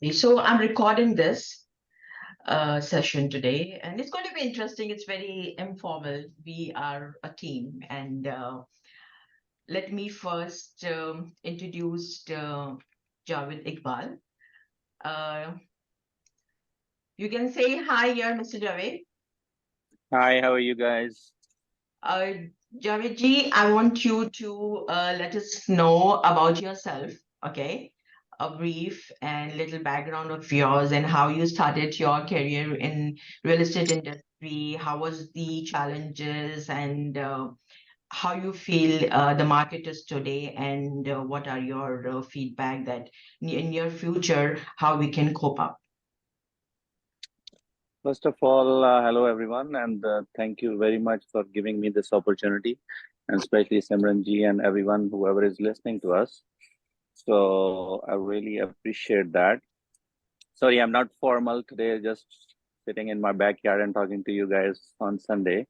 So I'm recording this session today, and it's going to be interesting. It's very informal. We are a team, and let me first introduce Javed Iqbal. Uh, you can say hi here, Mr. Javed. Hi, how are you guys? Uh, Javed ji, I want you to let us know about yourself, okay? A brief and little background of yours and how you started your career in real estate industry. How was the challenges and how you feel the market is today, and what are your feedback that in your future how we can cope up. First of all, hello everyone, and thank you very much for giving me this opportunity, and especially Simran ji and everyone, whoever is listening to us. So I really appreciate that. Sorry, I'm not formal today, just sitting in my backyard and talking to you guys on Sunday.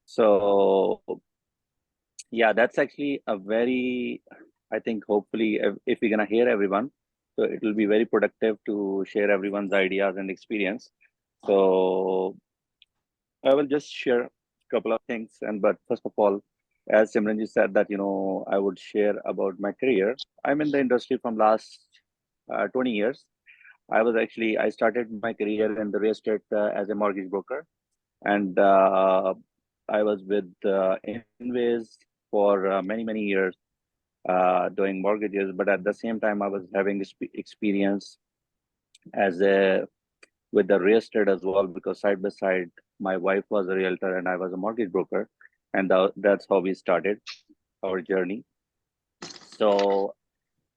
So yeah, that's actually a very, I think, hopefully, if we're gonna hear everyone, so it will be very productive to share everyone's ideas and experience. So I will just share a couple of things. And but first of all, as Simranji said that I would share about my career. I'm in the industry from last 20 years. I started my career in the real estate as a mortgage broker, and I was with Inways for many years doing mortgages. But at the same time, I was having experience as a with the real estate as well, because side by side, my wife was a realtor and I was a mortgage broker, and that's how we started our journey. So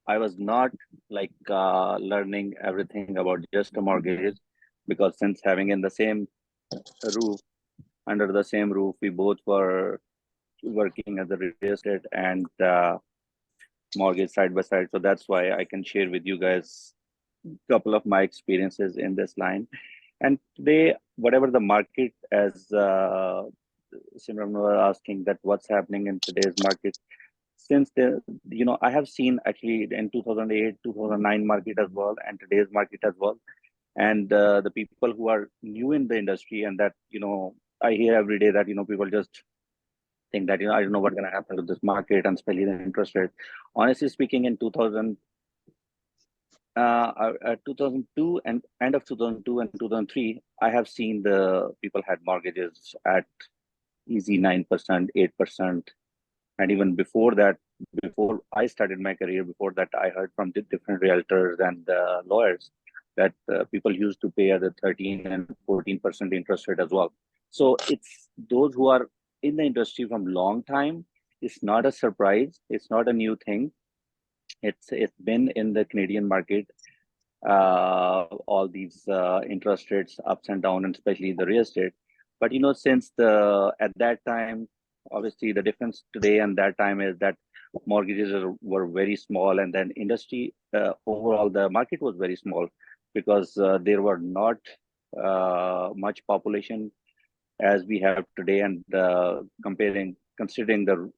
I was not like learning everything about just a mortgage, because since having in the same roof, under the same roof, we both were working as a real estate and mortgage side by side. So that's why I can share with you guys a couple of my experiences in this line. And today, whatever the market, as Simran was asking, that what's happening in today's market, since I have seen actually in 2008, 2009 market as well, and today's market as well. And the people who are new in the industry, and that, I hear every day that, people just think that, I don't know what's going to happen to this market, and especially the interest rate. Honestly speaking, in 2002 and end of 2002 and 2003, I have seen the people had mortgages at easy 9%, 8%. And even before that, before I started my career, before that, I heard from the different realtors and lawyers that people used to pay at the 13 and 14% interest rate as well. So it's those who are in the industry from long time. It's not a surprise. It's not a new thing. It's been in the Canadian market, all these interest rates ups and down, and especially the real estate. But since the at that time, obviously the difference today and that time is that mortgages were very small, and then industry overall the market was very small, because there were not much population as we have today, and comparing considering the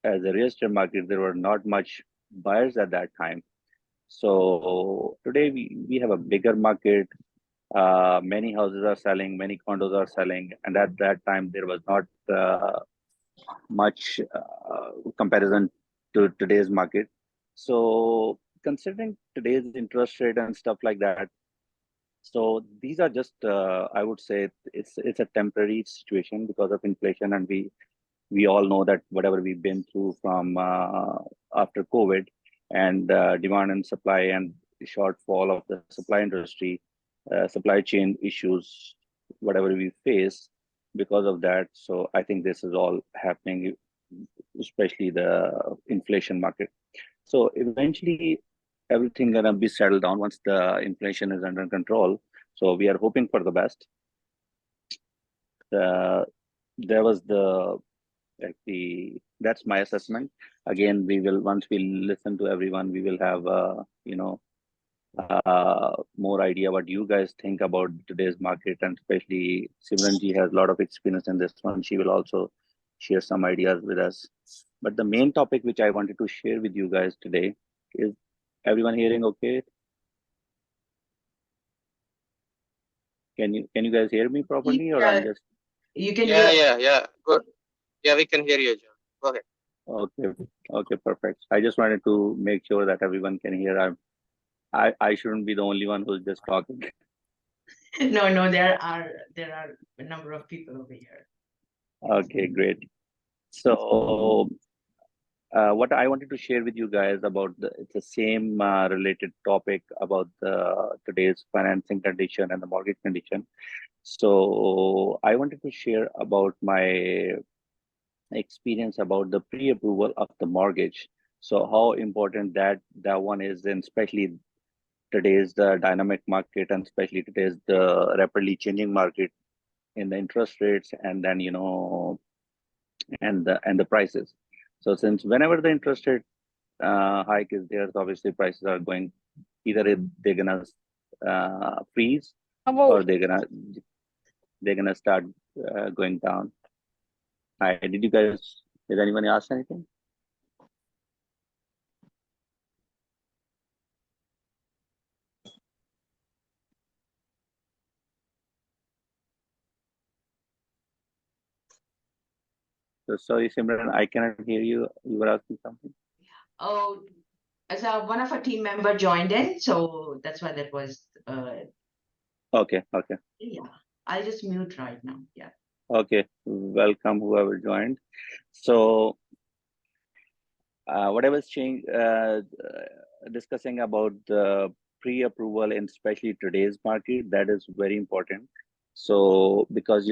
as a real estate market, there were not much buyers at that time. So today we have a bigger market. Many houses are selling, many condos are selling, and at that time there was not much comparison to today's market. So considering today's interest rate and stuff like that, so these are just I would say it's a temporary situation because of inflation, and we all know that whatever we've been through from after COVID, and demand and supply and shortfall of the supply industry, supply chain issues, whatever we face because of that. So I think this is all happening, especially the inflation market. So eventually, everything gonna be settled down once the inflation is under control. So we are hoping for the best. Uh, there was the like the That's my assessment. Again, we will once we listen to everyone, we will have more idea what you guys think about today's market, and especially Simranji has a lot of experience in this one. She will also share some ideas with us. But the main topic which I wanted to share with you guys today is, everyone hearing okay? Can you guys hear me properly, or I'm just You can hear. Yeah. Good. Yeah, we can hear you, John. Go ahead. okay? Okay, perfect. I just wanted to make sure that everyone can hear. I shouldn't be the only one who's just talking. No, there are a number of people over here. Okay, great. So, what I wanted to share with you guys about it's the same related topic about the today's financing condition and the mortgage condition. So, I wanted to share about my experience about the pre-approval of the mortgage. So, how important that one is, and especially today's the dynamic market, and especially today's the rapidly changing market in the interest rates, and then and the prices. So since whenever the interest rate hike is there, so obviously prices are going either they're gonna freeze, or they're gonna start going down. Hi, did you guys? Did anyone ask anything? So sorry, Simran, I cannot hear you. You were asking something. Oh, as one of our team member joined in, so that's why that was. Okay, okay, Yeah, I'll just mute right now. Yeah. okay. Welcome, whoever joined. So what I was discussing about the pre-approval in especially today's market, that is very important. So because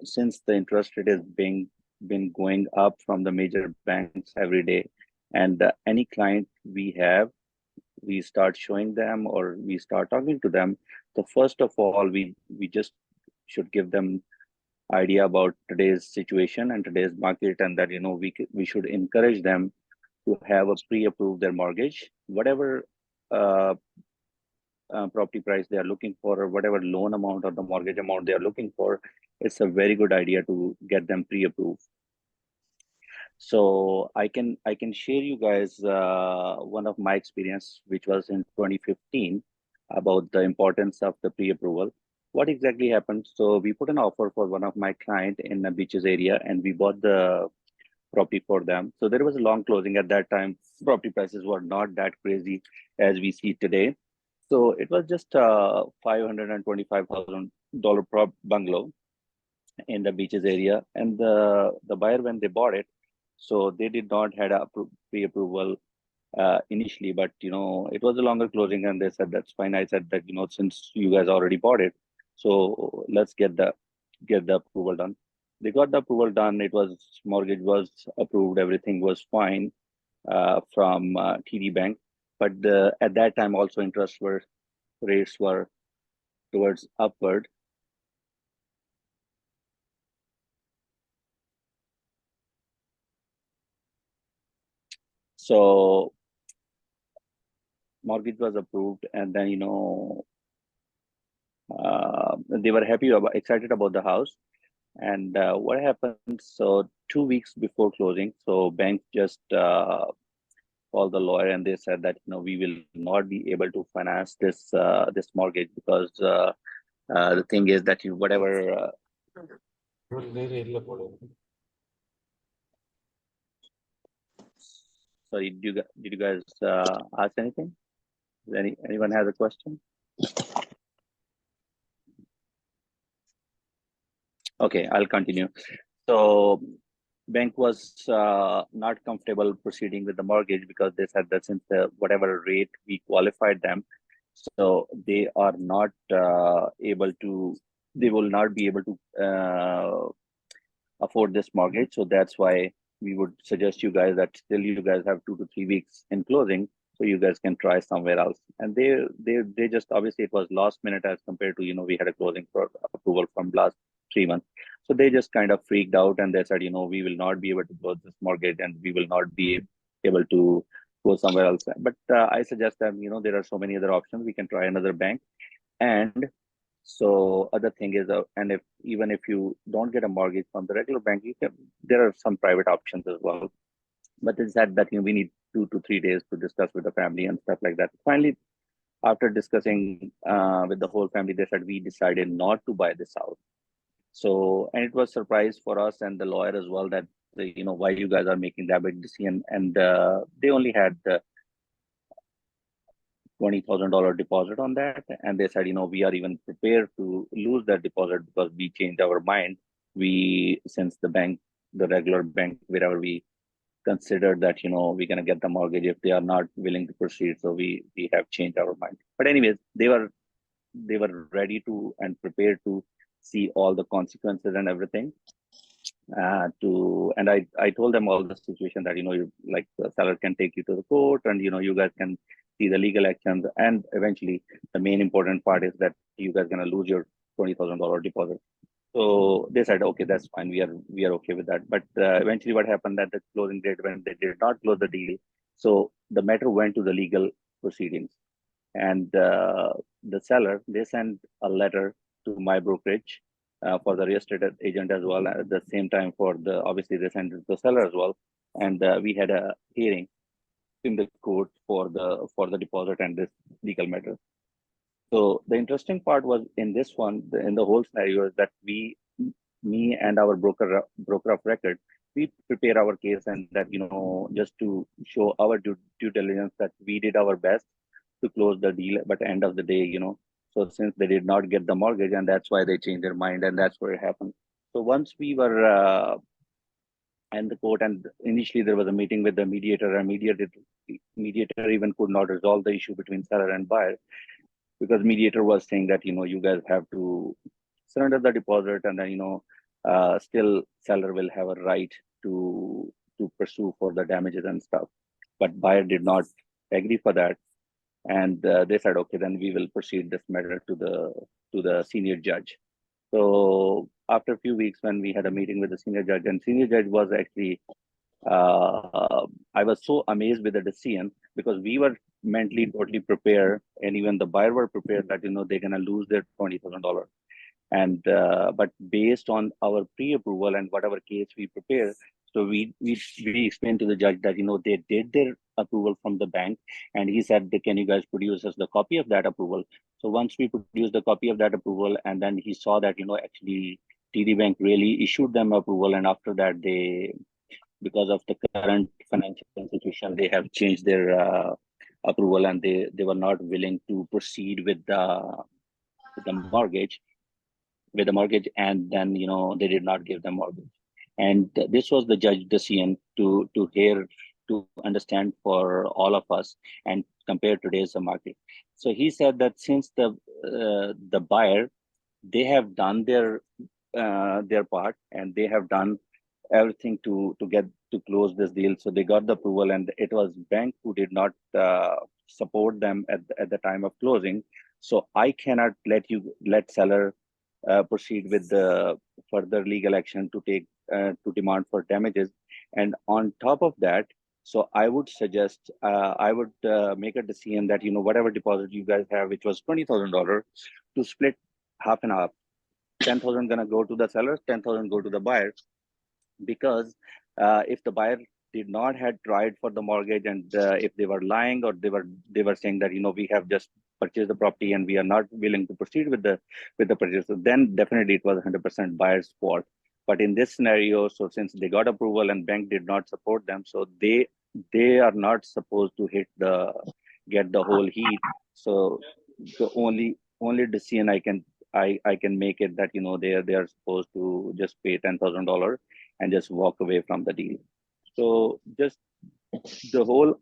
since the interest rate is being been going up from the major banks every day, and any client we have, we start showing them or we start talking to them. So first of all, we just should give them idea about today's situation and today's market, and that we should encourage them to have a pre-approve their mortgage, whatever uh, property price they are looking for, or whatever loan amount or the mortgage amount they are looking for. It's a very good idea to get them pre-approved. So I can share you guys one of my experience, which was in 2015, about the importance of the pre-approval. What exactly happened? So we put an offer for one of my client in the beaches area, and we bought the property for them. So there was a long closing at that time. Property prices were not that crazy as we see today. So it was just a $525,000 prop bungalow in the beaches area, and the buyer, when they bought it, so they did not had a pre-approval initially, but it was a longer closing, and they said that's fine. I said that since you guys already bought it, so let's get the approval done. They got the approval done. It was mortgage was approved. Everything was fine from TD Bank, but at that time also rates were towards upward. So mortgage was approved, and then they were excited about the house. And what happened? So 2 weeks before closing, so bank just called the lawyer, and they said that we will not be able to finance this mortgage, because the thing is that whatever. Sorry, did you guys ask anything? Anyone has a question? Okay, I'll continue. So bank was not comfortable proceeding with the mortgage, because they said that since whatever rate we qualified them, so they are not able to, they will not be able to afford this mortgage. So that's why we would suggest you guys that still you guys have 2 to 3 weeks in closing, so you guys can try somewhere else. And they just, obviously it was last minute as compared to we had a closing for approval from last 3 months. So they just kind of freaked out, and they said we will not be able to close this mortgage, and we will not be able to go somewhere else. But I suggest that there are so many other options. We can try another bank. And so other thing is, and if even if you don't get a mortgage from the regular bank, there are some private options as well. But it's that we need 2 to 3 days to discuss with the family and stuff like that. Finally, after discussing with the whole family, they said we decided not to buy this house. So, and it was surprise for us and the lawyer as well that why you guys are making that big decision, and they only had $20,000 deposit on that, and they said we are even prepared to lose that deposit because we changed our mind. We since the regular bank wherever we considered that we're gonna get the mortgage if they are not willing to proceed, so we have changed our mind. But anyways, they were ready to and prepared to see all the consequences and everything. And I told them all the situation that like the seller can take you to the court, and you guys can see the legal actions, and eventually the main important part is that you guys gonna lose your $20,000 deposit. So they said, okay, that's fine. We are okay with that. But eventually, what happened at the closing date when they did not close the deal, so the matter went to the legal proceedings, and the seller, they sent a letter to my brokerage for the real estate agent as well. At the same time, for the obviously they sent it to the seller as well, and we had a hearing in the court for the deposit and this legal matter. So the interesting part was in this one, in the whole scenario, is that me and our broker of record, we prepare our case, and that just to show our due diligence that we did our best to close the deal. But end of the day, so since they did not get the mortgage, and that's why they changed their mind, and that's where it happened. So once we were in the court, and initially there was a meeting with the mediator, and mediator even could not resolve the issue between seller and buyer, because mediator was saying that you guys have to surrender the deposit, and then still seller will have a right to pursue for the damages and stuff. But buyer did not agree for that, and they said, okay, then we will proceed this matter to the senior judge. So after a few weeks, when we had a meeting with the senior judge, and senior judge was actually I was so amazed with the decision, because we were mentally totally prepared, and even the buyer were prepared that they're gonna lose their $20,000. And but based on our pre-approval and whatever case we prepare, so we explained to the judge that they did their approval from the bank, and he said, can you guys produce us the copy of that approval? So once we produced the copy of that approval, and then he saw that actually TD Bank really issued them approval, and after that they, because of the current financial situation, they have changed their approval, and they were not willing to proceed with the mortgage and then they did not give the mortgage. And this was the judge decision to hear, to understand for all of us and compare today's market. So he said that since the buyer, they have done their part, and they have done everything to close this deal. So they got the approval, and it was bank who did not support them at the time of closing. So I cannot let seller proceed with the further legal action to demand for damages. And on top of that, so I would suggest, I would make a decision that whatever deposit you guys have, which was $20,000, to split half and half. 10,000 gonna go to the seller, 10,000 go to the buyer, because if the buyer did not had tried for the mortgage, and if they were lying, or they were saying that we have just purchased the property and we are not willing to proceed with the purchase, then definitely it was 100% buyer's fault. But in this scenario, so since they got approval and bank did not support them, so they are not supposed to get the whole heat. So the only decision I can make it that they are supposed to just pay $10,000 and just walk away from the deal. So just the whole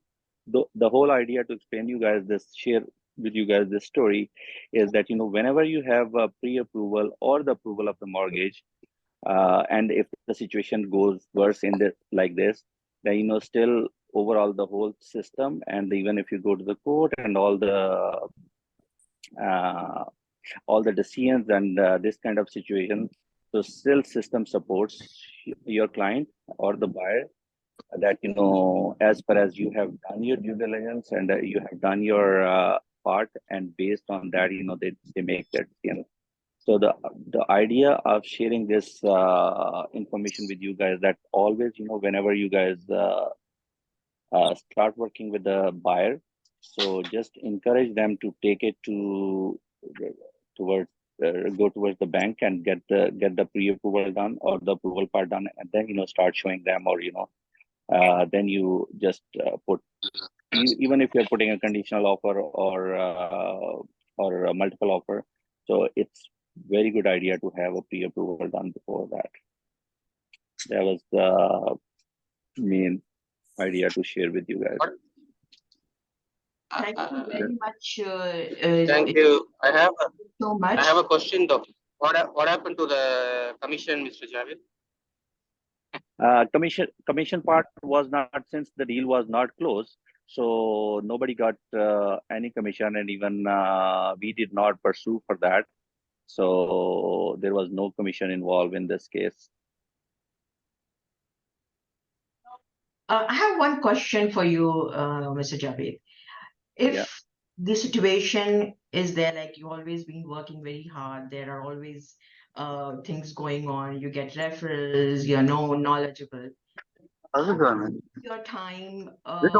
idea to explain you guys this, share with you guys this story, is that whenever you have a pre-approval or the approval of the mortgage, and if the situation goes worse in like this, then still overall the whole system, and even if you go to the court and all the decisions and this kind of situation, so still system supports your client or the buyer, that as far as you have done your due diligence, and you have done your part, and based on that they make that decision. So the idea of sharing this information with you guys, that always whenever you guys start working with the buyer, So just encourage them to take it towards go towards the bank and get the pre-approval done or the approval part done, and then start showing them, or then you just put, even if you're putting a conditional offer or a multiple offer. So it's very good idea to have a pre-approval done before that. That was the main idea to share with you guys. Thank you very much. Thank you. So I much. have a question though. What happened to the commission, Mr. Javed? Commission part was not, since the deal was not closed, so nobody got any commission, and even we did not pursue for that. So there was no commission involved in this case. I have one question for you, Mr. Javed. If Yeah. the situation is there, like you've always been working very hard, there are always things going on, you get referrals, you're knowledgeable. Your time is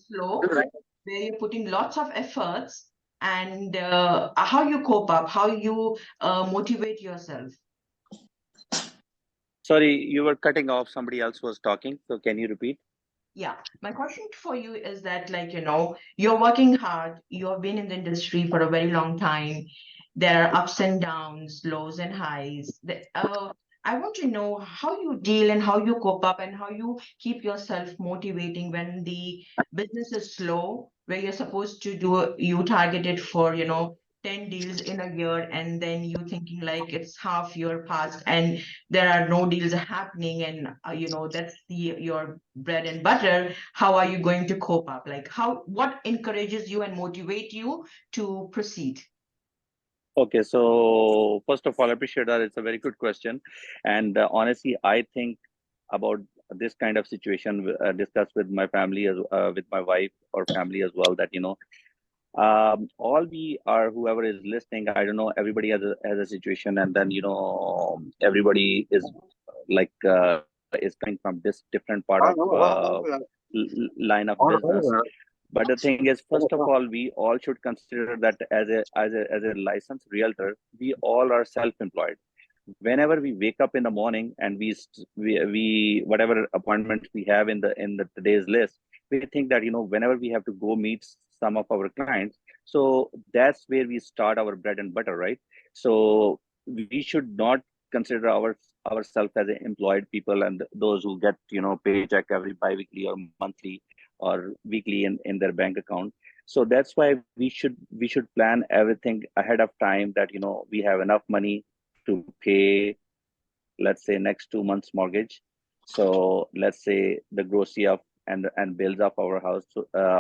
slow, where you're putting lots of efforts, and how you cope up, how you motivate yourself. Sorry, you were cutting off. Somebody else was talking. So can you repeat? Yeah, my question for you is that, like, you're working hard, you have been in the industry for a very long time. There are ups and downs, lows and highs. I want to know how you deal and how you cope up and how you keep yourself motivating when the business is slow, where you're supposed to do, you targeted for, 10 deals in a year, and then you thinking like it's half year past and there are no deals happening, and that's your bread and butter. How are you going to cope up? Like, what encourages you and motivate you to proceed? Okay, so first of all, I appreciate that. It's a very good question, and honestly, I think about this kind of situation, discuss with my family, as with my wife or family as well. That all we are, whoever is listening, I don't know, everybody has a situation, and then everybody is like is coming from this different part of line of business. But the thing is, first of all, we all should consider that as a licensed realtor, we all are self-employed. Whenever we wake up in the morning and we whatever appointments we have in the today's list, we think that whenever we have to go meet some of our clients, so that's where we start our bread and butter, right? So we should not consider ourselves as employed people, and those who get paycheck every bi-weekly or monthly or weekly in their bank account. So that's why we should plan everything ahead of time, that we have enough money to pay, let's say, next 2 months mortgage. So let's say the grocery of and bills of our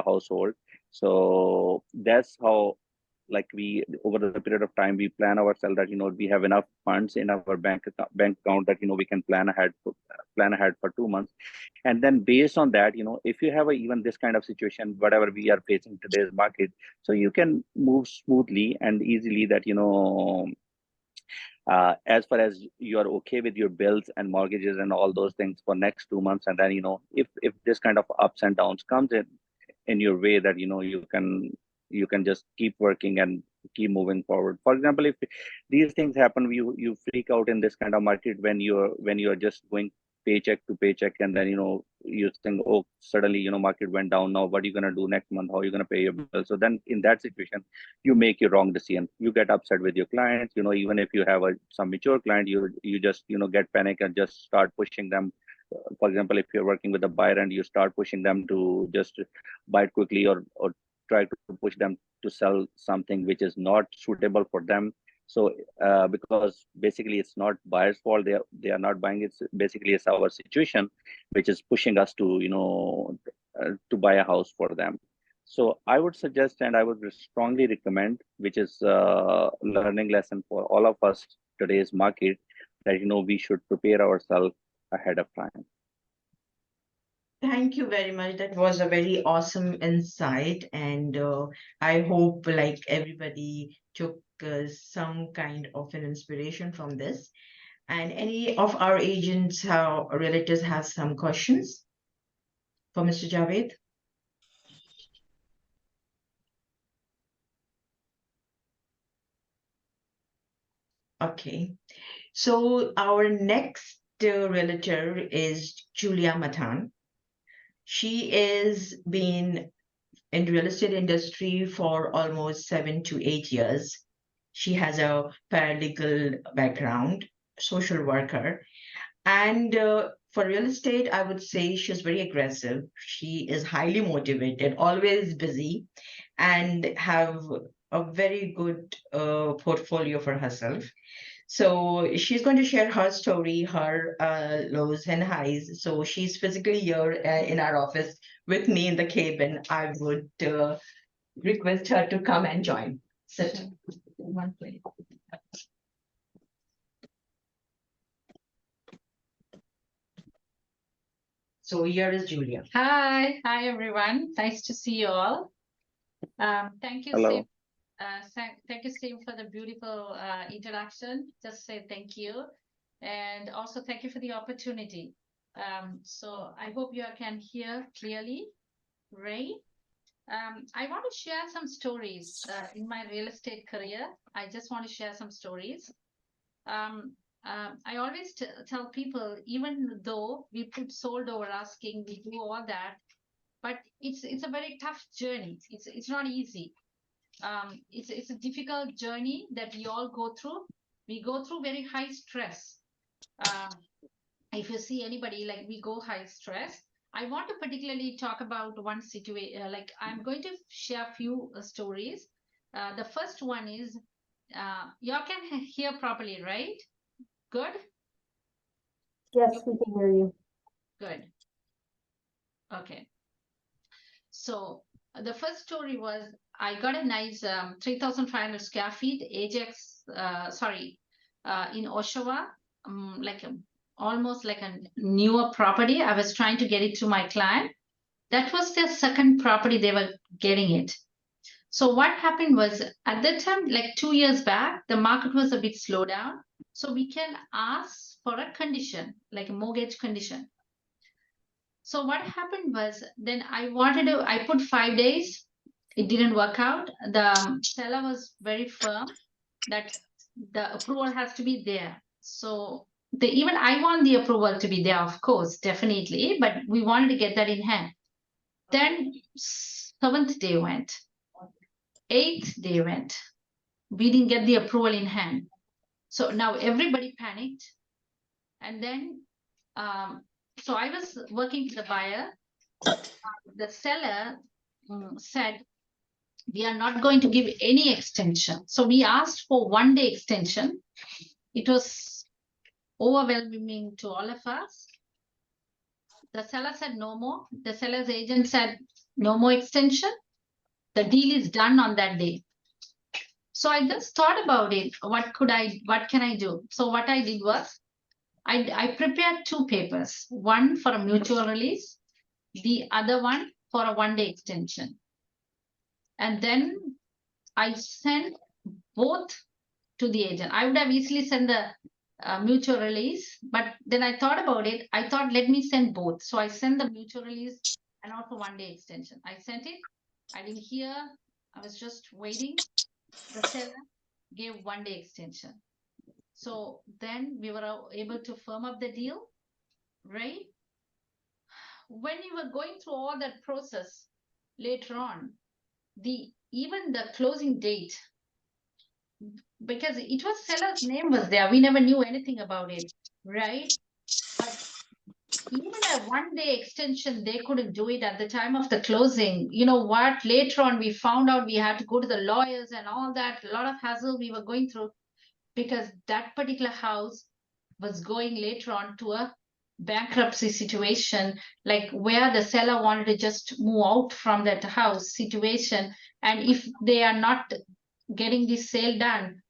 household. So that's how, like, we, over the period of time, we plan ourselves that we have enough funds in our bank account that we can plan ahead for 2 months. And then based on that, if you have even this kind of situation, whatever we are facing today's market, so you can move smoothly and easily, that as far as you are okay with your bills and mortgages and all those things for next 2 months. And then if this kind of ups and downs comes in your way, that you can just keep working and keep moving forward. For example, if these things happen, you freak out in this kind of market when you're just going paycheck to paycheck, and then you think, oh, suddenly market went down, now what are you going to do next month, how are you going to pay your bill? So then in that situation, you make your wrong decision, you get upset with your clients. Even if you have some mature client, you just get panic and just start pushing them. For example, if you're working with a buyer and you start pushing them to just buy it quickly, or try to push them to sell something which is not suitable for them. So because basically it's not buyer's fault, they are not buying, it's basically it's our situation which is pushing us to to buy a house for them. So I would suggest, and I would strongly recommend, which is a learning lesson for all of us today's market, that we should prepare ourselves ahead of time. Thank you very much. That was a very awesome insight, and I hope like everybody took some kind of an inspiration from this. And any of our agents, how realtors, has some questions for Mr. Javed? Okay. So our next realtor is Julia Matan. She is been in real estate industry for almost 7 to 8 years. She has a paralegal background, social worker, and for real estate, I would say she's very aggressive. She is highly motivated, always busy, and have a very good portfolio for herself. So she's going to share her story, her lows and highs. So she's physically here in our office with me in the cabin. I would request her to come and join. Sit in one place. So here is Julia. Hi everyone. Nice to see you all. Thank you, Hello. Sim. Thank you, Sim, for the beautiful introduction. Just say thank you, and also thank you for the opportunity. So I hope you all can hear clearly, right? I want to share some stories in my real estate career. I just want to share some stories. I always tell people, even though we put sold over asking, we do all that, but it's a very tough journey. It's not easy. It's a difficult journey that we all go through. We go through very high stress. If you see anybody, like, we go high stress. I want to particularly talk about one situation. Like, I'm going to share a few stories. The first one is, y'all can hear properly, right? Good? Yes, we can hear you. Good. Okay. So the first story was, I got a nice 3,500 square feet Ajax, in Oshawa, almost like a newer property. I was trying to get it to my client. That was their second property they were getting it. So what happened was, at that time, like 2 years back, the market was a bit slow down. So we can ask for a condition, like a mortgage condition. So what happened was, then I put 5 days. It didn't work out. The seller was very firm that the approval has to be there. So even I want the approval to be there, of course, definitely, but we wanted to get that in hand. Then 7th day went, 8th day went. We didn't get the approval in hand. So now everybody panicked. And then, so I was working with the buyer. The seller said, we are not going to give any extension. So we asked for 1 day extension. It was overwhelming to all of us. The seller said no more. The seller's agent said no more extension. The deal is done on that day. So I just thought about it. What can I do? So what I did was, I prepared 2 papers, one for a mutual release, the other one for a 1 day extension. And then I sent both to the agent. I would have easily sent the mutual release, but then I thought about it. I thought, let me send both. So I sent the mutual release and also 1 day extension. I sent it. I didn't hear. I was just waiting. The seller gave 1 day extension. So then we were able to firm up the deal, right? When you were going through all that process later on, even the closing date, because it was seller's name was there, we never knew anything about it, right? But even a 1 day extension, they couldn't do it at the time of the closing. You know what? Later on, we found out we had to go to the lawyers and all that. A lot of hassle we were going through, because that particular house was going later on to a bankruptcy situation, like where the seller wanted to just move out from that house situation. And if they are not getting this sale done,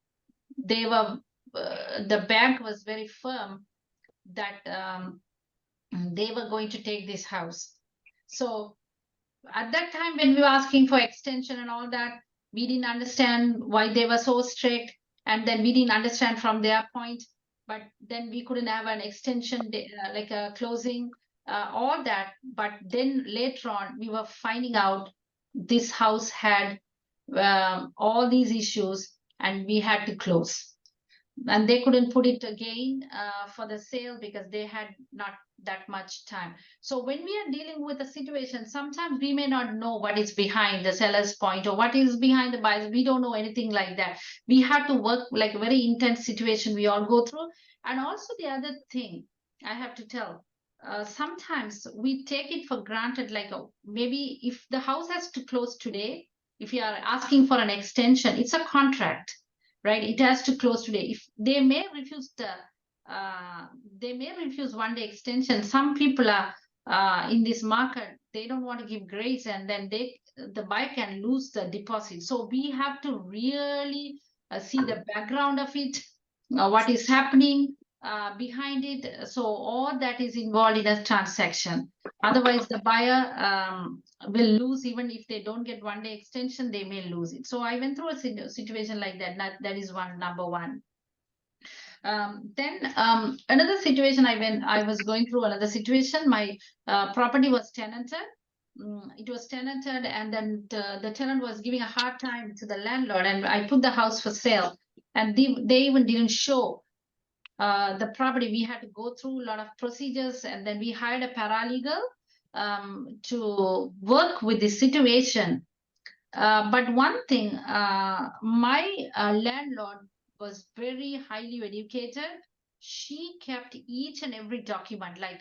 they were the bank was very firm that they were going to take this house. So at that time, when we were asking for extension and all that, we didn't understand why they were so strict, and then we didn't understand from their point. But then we couldn't have an extension like a closing, all that. But then later on, we were finding out this house had all these issues, and we had to close. and they couldn't put it again for the sale because they had not that much time. So when we are dealing with a situation, sometimes we may not know what is behind the seller's point or what is behind the buyers. We don't know anything like that. We have to work like a very intense situation we all go through. And also the other thing I have to tell, sometimes we take it for granted, like maybe if the house has to close today, if you are asking for an extension, it's a contract, right? It has to close today. If they may refuse they may refuse 1 day extension. Some people are in this market, they don't want to give grace, and then the buyer can lose the deposit. So we have to really see the background of it, what is happening behind it. So all that is involved in a transaction. Otherwise, the buyer will lose. Even if they don't get 1 day extension, they may lose it. So I went through a situation like that. That is number one. Then another situation, I was going through another situation. My property was tenanted. It was tenanted, and then the tenant was giving a hard time to the landlord, and I put the house for sale, and they even didn't show the property. We had to go through a lot of procedures, and then we hired a paralegal to work with the situation. But one thing, my landlord was very highly educated. She kept each and every document, like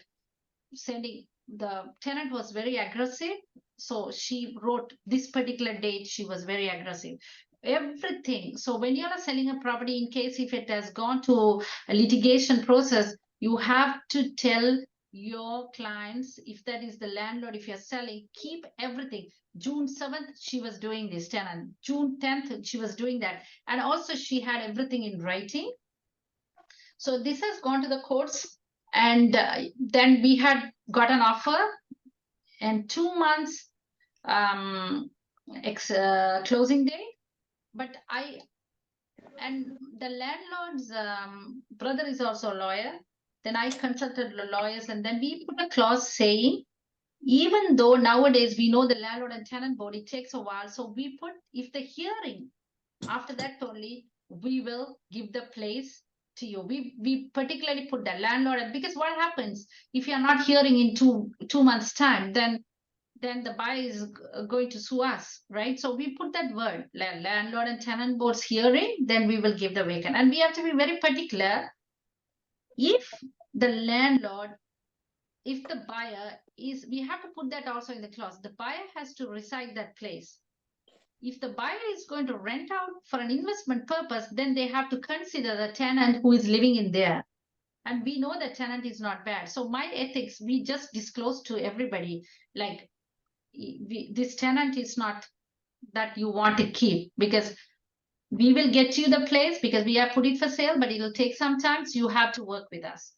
sending. The tenant was very aggressive, so she wrote this particular date. She was very aggressive. Everything. So when you are selling a property, in case if it has gone to a litigation process, you have to tell your clients, if that is the landlord, if you're selling, keep everything. June 7th, she was doing this tenant. June 10th, she was doing that. And also she had everything in writing. So this has gone to the courts, and then we had got an offer, and 2 months closing date. But and the landlord's brother is also a lawyer. Then I consulted the lawyers, and then we put a clause saying, even though nowadays we know the landlord and tenant board, it takes a while. So we put, if the hearing, after that only, we will give the place to you. We particularly put the landlord, because what happens if you are not hearing in two months time, then the buyer is going to sue us, right? So we put that word, landlord and tenant boards hearing, then we will give the vacant. And we have to be very particular. If the landlord, if the buyer is, we have to put that also in the clause, the buyer has to reside that place. If the buyer is going to rent out for an investment purpose, then they have to consider the tenant who is living in there. And we know the tenant is not bad. So my ethics, we just disclose to everybody, like, this tenant is not that you want to keep, because we will get you the place because we have put it for sale, but it will take some time. So you have to work with us.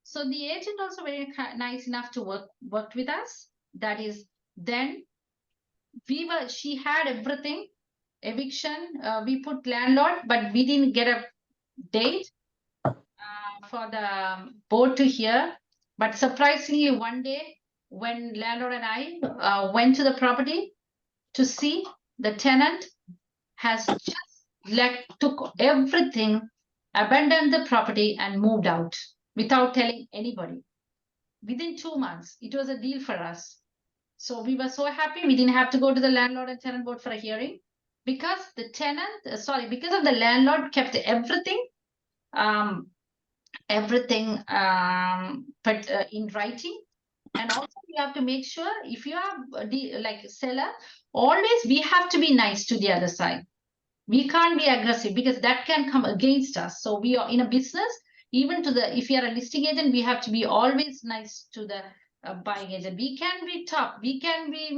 So the agent also very nice enough to work with us. That is, then she had everything, eviction, we put landlord, but we didn't get a date for the board to hear. But surprisingly, one day when landlord and I went to the property to see, the tenant has just took everything, abandoned the property and moved out without telling anybody. Within 2 months, it was a deal for us. So we were so happy. We didn't have to go to the landlord and tenant board for a hearing, because the tenant, because of the landlord kept everything, but in writing. And also you have to make sure, if you have like a seller, always we have to be nice to the other side. We can't be aggressive, because that can come against us. So we are in a business, even if you are a listing agent, we have to be always nice to the buying agent. We can be tough, we can be,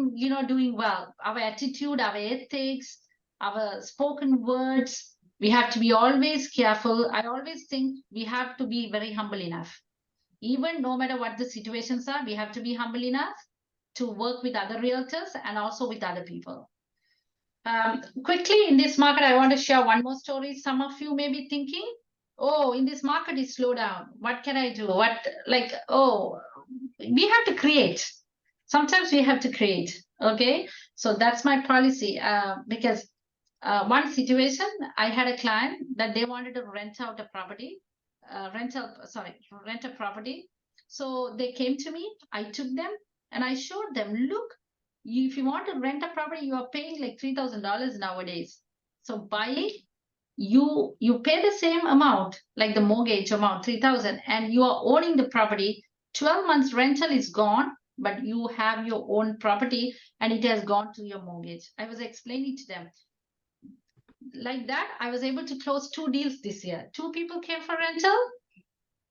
doing well. Our attitude, our ethics, our spoken words, we have to be always careful. I always think we have to be very humble enough. Even no matter what the situations are, we have to be humble enough to work with other realtors and also with other people. Quickly, in this market, I want to share one more story. Some of you may be thinking, oh, in this market, it's slow down. What can I do? We have to create. Sometimes we have to create. Okay. So that's my policy, because one situation, I had a client that they wanted to rent out a property, rent a property. So they came to me, I took them and I showed them, look, if you want to rent a property, you are paying like $3,000 nowadays. So buying, you pay the same amount, like the mortgage amount, 3,000, and you are owning the property. 12 months rental is gone, but you have your own property and it has gone to your mortgage. I was explaining to them. Like that, I was able to close 2 deals this year. 2 people came for rental,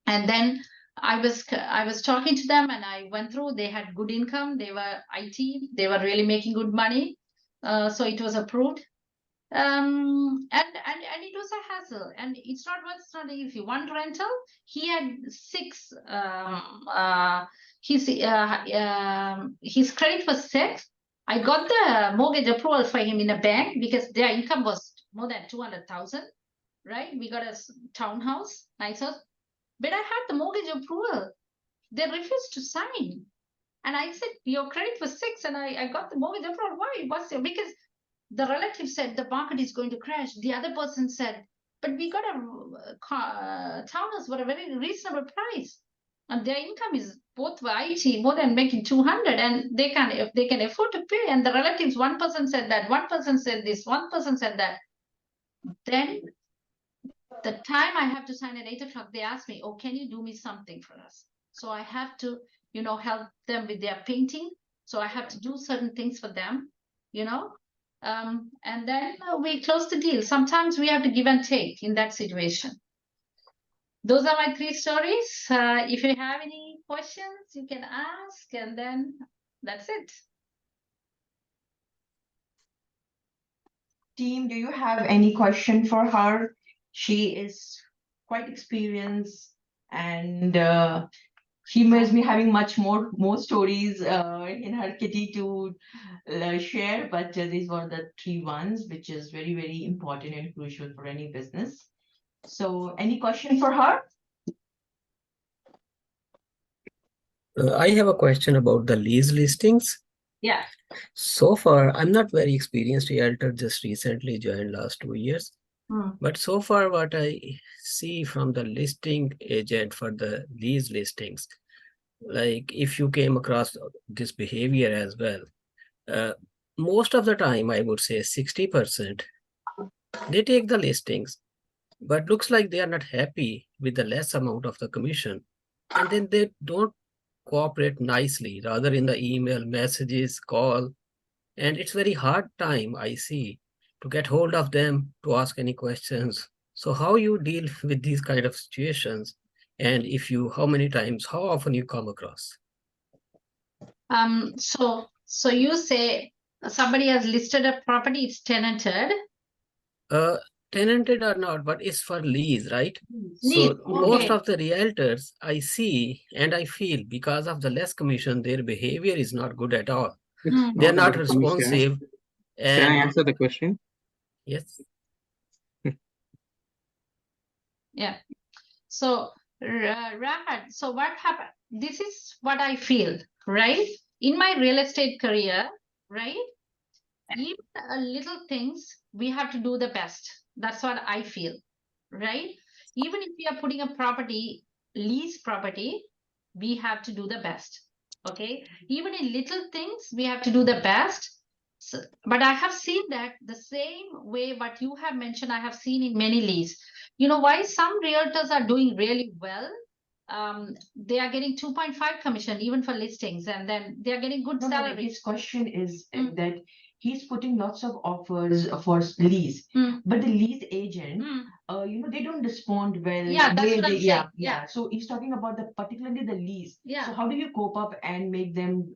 and then I was talking to them, and I went through. They had good income. They were IT. They were really making good money. So it was approved. And it was a hassle, and it's not easy. One rental, he had 6. His credit was 6. I got the mortgage approval for him in a bank because their income was more than 200,000. Right? We got a townhouse, nice house, but I had the mortgage approval. They refused to sign, and I said, "Your credit was 6, and I got the mortgage approval. Why? Because the relative said the market is going to crash. The other person said, but we got a townhouse for a very reasonable price. And their income is both IT, more than making 200, and they can afford to pay. And the relatives, one person said that, one person said this, one person said that. Then the time I have to sign at 8 o'clock, they asked me, oh, can you do me something for us? So I have to, help them with their painting. So I have to do certain things for them, and then we close the deal. Sometimes we have to give and take in that situation. Those are my 3 stories. If you have any questions, you can ask, and then that's it. Team, do you have any question for her? She is quite experienced, and she must be having much more stories in her kitty to share, but these were the 3 ones, which is very, very important and crucial for any business. So any question for her? I have a question about the lease listings. Yeah. So far, I'm not very experienced realtor, just recently joined last 2 years. But so far, what I see from the listing agent for the lease listings, like if you came across this behavior as well, most of the time, I would say 60%, they take the listings, but looks like they are not happy with the less amount of the commission. And then they don't cooperate nicely, rather in the email, messages, call. And it's very hard time, I see, to get hold of them, to ask any questions. So how you deal with these kind of situations? And if you, how many times, how often you come across? So you say somebody has listed a property, it's tenanted. Tenanted or not, but it's for lease, right? Lease, so most of the realtors I see and I feel, because of the less commission, their behavior is not good at all. They're not responsive. Can I answer the question? Yes. Yeah. So, Rahat, so what happened? This is what I feel, right? In my real estate career, right? Even little things, we have to do the best. That's what I feel, right? Even if we are putting a property, lease property, we have to do the best, okay? Even in little things, we have to do the best. So, but I have seen that the same way what you have mentioned, I have seen in many leads. You know why some realtors are doing really well? They are getting 2.5 commission even for listings, and then they are getting good salary. His question is that he's putting lots of offers for lease, but the lease agent, they don't respond well. Yeah, that's what I'm saying. Yeah. So he's talking about particularly the lease. Yeah. So how do you cope up and make them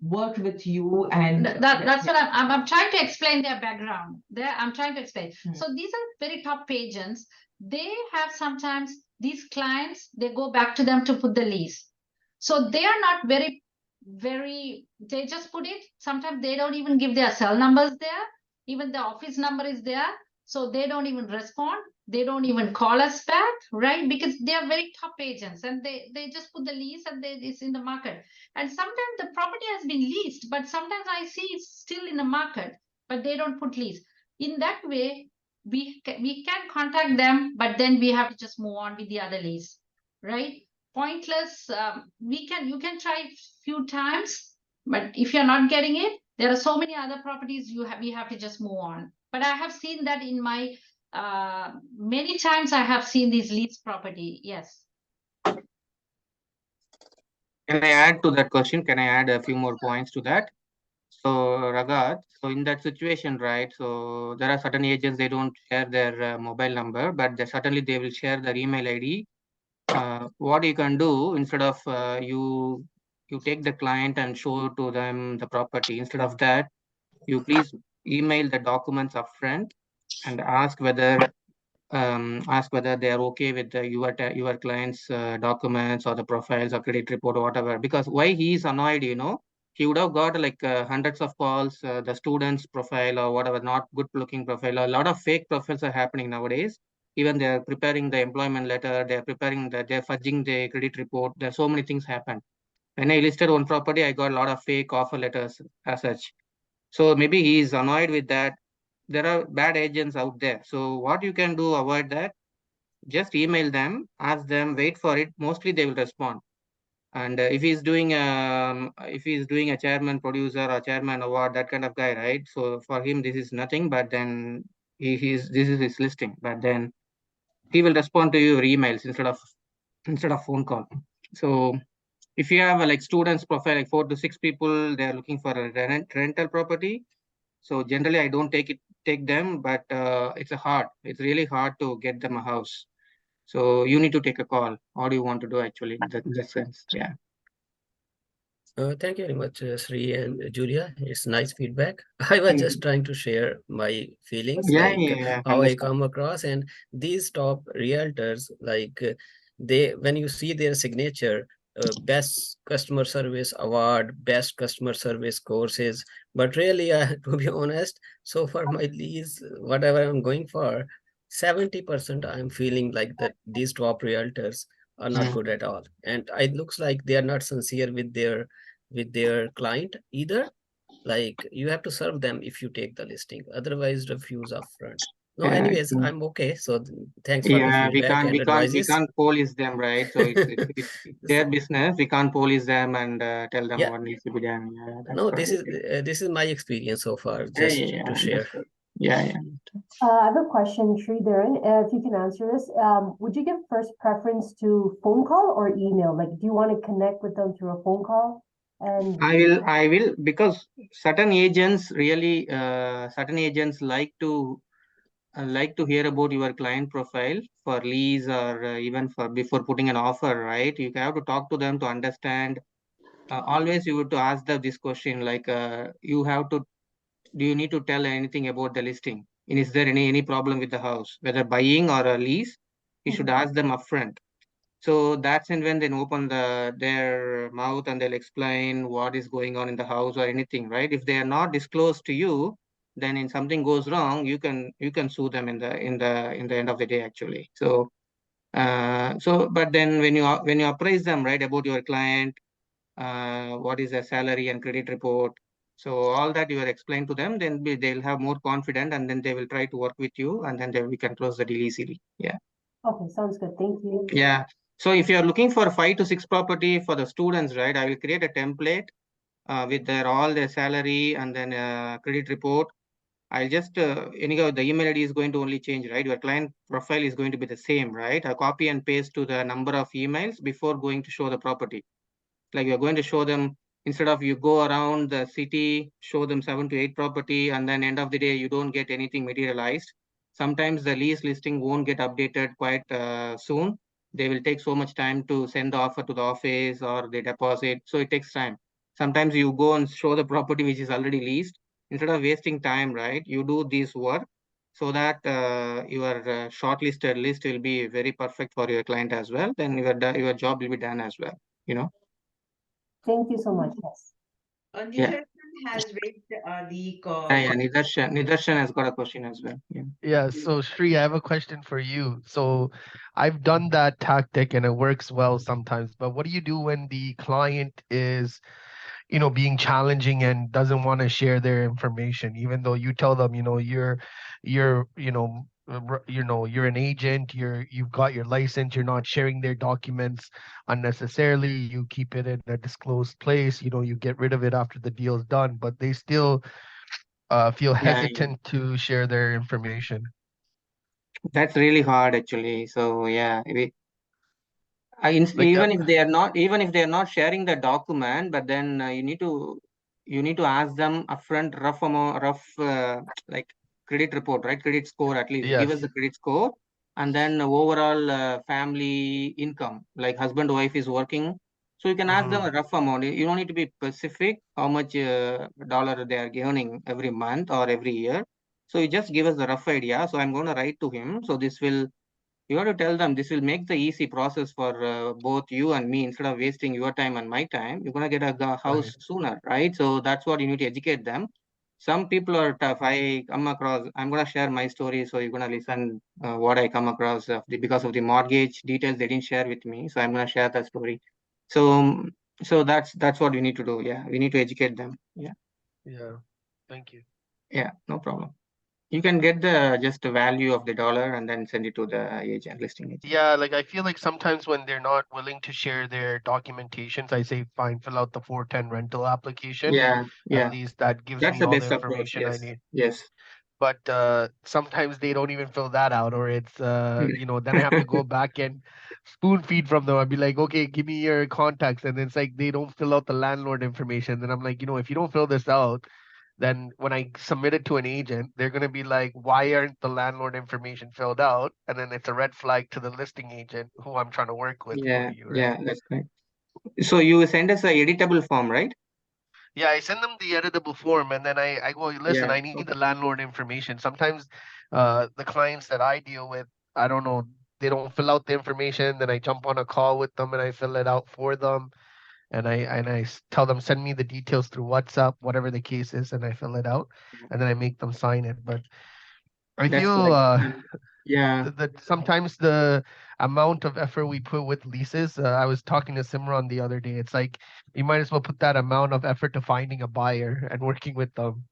work with you? And that's what I'm trying to explain their background. I'm trying to explain. So these are very top agents. They have sometimes these clients, they go back to them to put the lease. So they are not very, they just put it. Sometimes they don't even give their cell numbers there. Even the office number is there. So they don't even respond. They don't even call us back, right? Because they are very top agents, and they just put the lease and it's in the market. And sometimes the property has been leased, but sometimes I see it's still in the market, but they don't put lease. In that way, we can contact them, but then we have to just move on with the other leads, right? Pointless. You can try few times, but if you're not getting it, there are so many other properties we have to just move on. But I have seen that in my many times I have seen these leads property. Yes. Can I add to that question? Can I add a few more points to that? So, Raghav, so in that situation, right? So there are certain agents, they don't share their mobile number, but certainly they will share their email ID. What you can do, instead of you take the client and show to them the property, instead of that, you please email the documents upfront and ask whether they are okay with your client's documents or the profiles or credit report or whatever. Because why he is annoyed, he would have got like hundreds of calls, the student's profile or whatever, not good looking profile. A lot of fake profiles are happening nowadays. Even they are preparing the employment letter, they're fudging the credit report. There are so many things happen. When I listed one property, I got a lot of fake offer letters as such. So maybe he is annoyed with that. There are bad agents out there. So what you can do, avoid that. Just email them, ask them, wait for it. Mostly they will respond. And if he's doing a chairman producer or chairman award, that kind of guy, right? So for him this is nothing, but then this is his listing. But then he will respond to your emails instead of phone call. So if you have a like students profile, like 4 to 6 people, they are looking for a rental property. So generally I don't take them, but it's really hard to get them a house. So you need to take a call. What do you want to do actually in that sense? Yeah. Thank you very much, Sri and Julia. It's nice feedback. I was just trying to share my feelings, Yeah, like yeah, how I understand. come across, and these top realtors, like when you see their signature, best customer service award, best customer service courses, but really, to be honest, so far my leads, whatever I'm going for, 70% I'm feeling like that these top realtors are not good at all, and it looks like they are not sincere with their client either. Like you have to serve them if you take the listing, otherwise refuse upfront. No, anyways, I'm okay. So thanks for the Yeah, we feedback can't, and we can't, we advices. can't police them, right? So it's their business. We can't police them and tell them Yeah, what needs to be done. Yeah, that's no, correct. this is my experience so far, Yeah, just yeah, to yeah, share. understood. Yeah, yeah. I have a question, Sridharan, if you can answer this. Would you give first preference to phone call or email? Like, do you want to connect with them through a phone call? And I will, because certain agents like to hear about your client profile for lease or even for before putting an offer, right? You have to talk to them to understand. Always you have to ask them this question, like do you need to tell anything about the listing? And is there any problem with the house, whether buying or a lease? You should ask them upfront. So that's when they open their mouth and they'll explain what is going on in the house or anything, right? If they are not disclosed to you, then in something goes wrong, you can sue them in the end of the day actually. So but then when you appraise them, right, about your client, what is their salary and credit report, so all that you are explained to them, then they'll have more confidence and then they will try to work with you and then we can close the deal easily. Yeah. okay, sounds good. Thank you. Yeah. So if you're looking for 5 to 6 property for the students, right, I will create a template with all their salary and then credit report. I'll just, anyhow, the email ID is going to only change, right? Your client profile is going to be the same, right? I copy and paste to the number of emails before going to show the property. Like you're going to show them, instead of you go around the city, show them 7 to 8 property, and then end of the day, you don't get anything materialized. Sometimes the lease listing won't get updated quite soon. They will take so much time to send the offer to the office or they deposit. So it takes time. Sometimes you go and show the property which is already leased. Instead of wasting time, right? You do this work so that your shortlisted list will be very perfect for your client as well. Then your job will be done as well, you know. Thank you so much. Yes. Yeah. Nidarshan has raised the Yeah, Nidarshan has got a question as well. Yeah. Yeah, so Shri, I have a question for you. So I've done that tactic and it works well sometimes, but what do you do when the client is, being challenging and doesn't want to share their information, even though you tell them, you're, you're an agent, you've got your license, you're not sharing their documents unnecessarily, you keep it in a disclosed place, you get rid of it after the deal's done, but they still feel Yeah, hesitant to share their information. that's really hard actually. So yeah, Like, even if they are not sharing the document, but then you need to ask them upfront rough like credit report, right? Credit score, at least give us yes. the credit score, and then overall family income, like husband wife is working. So you can ask them a rough amount. You don't need to be specific how much dollar they are earning every month or every year. So you just give us the rough idea. So I'm going to write to him. So this will you have to tell them this will make the easy process for both you and me. Instead of wasting your time and my time, you're going to get a house Right. sooner, right? So that's what you need to educate them. Some people are tough. I come across, I'm going to share my story. So you're going to listen what I come across because of the mortgage details they didn't share with me. So I'm going to share that story. So, so that's what we need to do. Yeah. We need to educate them. Yeah. Yeah. Thank you. Yeah. No problem. You can get the just the value of the dollar and then send it to the agent, listing agent. Yeah, like I feel like sometimes when they're not willing to share their documentations, I say, fine, fill out the 410 rental application. Yeah, At yeah. least that gives That's me the all the best approach. information I Yes, need. yes. But sometimes they don't even fill that out, or it's then I have to go back and spoon feed from them. I'd be like, okay, give me your contacts, and it's like they don't fill out the landlord information. Then I'm like, if you don't fill this out, then when I submit it to an agent, they're going to be like, why aren't the landlord information filled out? And then it's a red flag to the listing agent who I'm trying to work with for Yeah, you, right? yeah, that's correct. So you send us a editable form, right? Yeah, I send them the editable form and then I go, listen, Yeah. I need the landlord information. Sometimes the clients that I deal with, I don't know, they don't fill out the information. Then I jump on a call with them and I fill it out for them. And tell them, send me the details through WhatsApp, whatever the case is, and I fill it out and then I make them sign it. But I That's feel correct. Yeah. that sometimes the amount of effort we put with leases, I was talking to Simran the other day. It's like you might as well put that amount of effort to finding a buyer and working with them.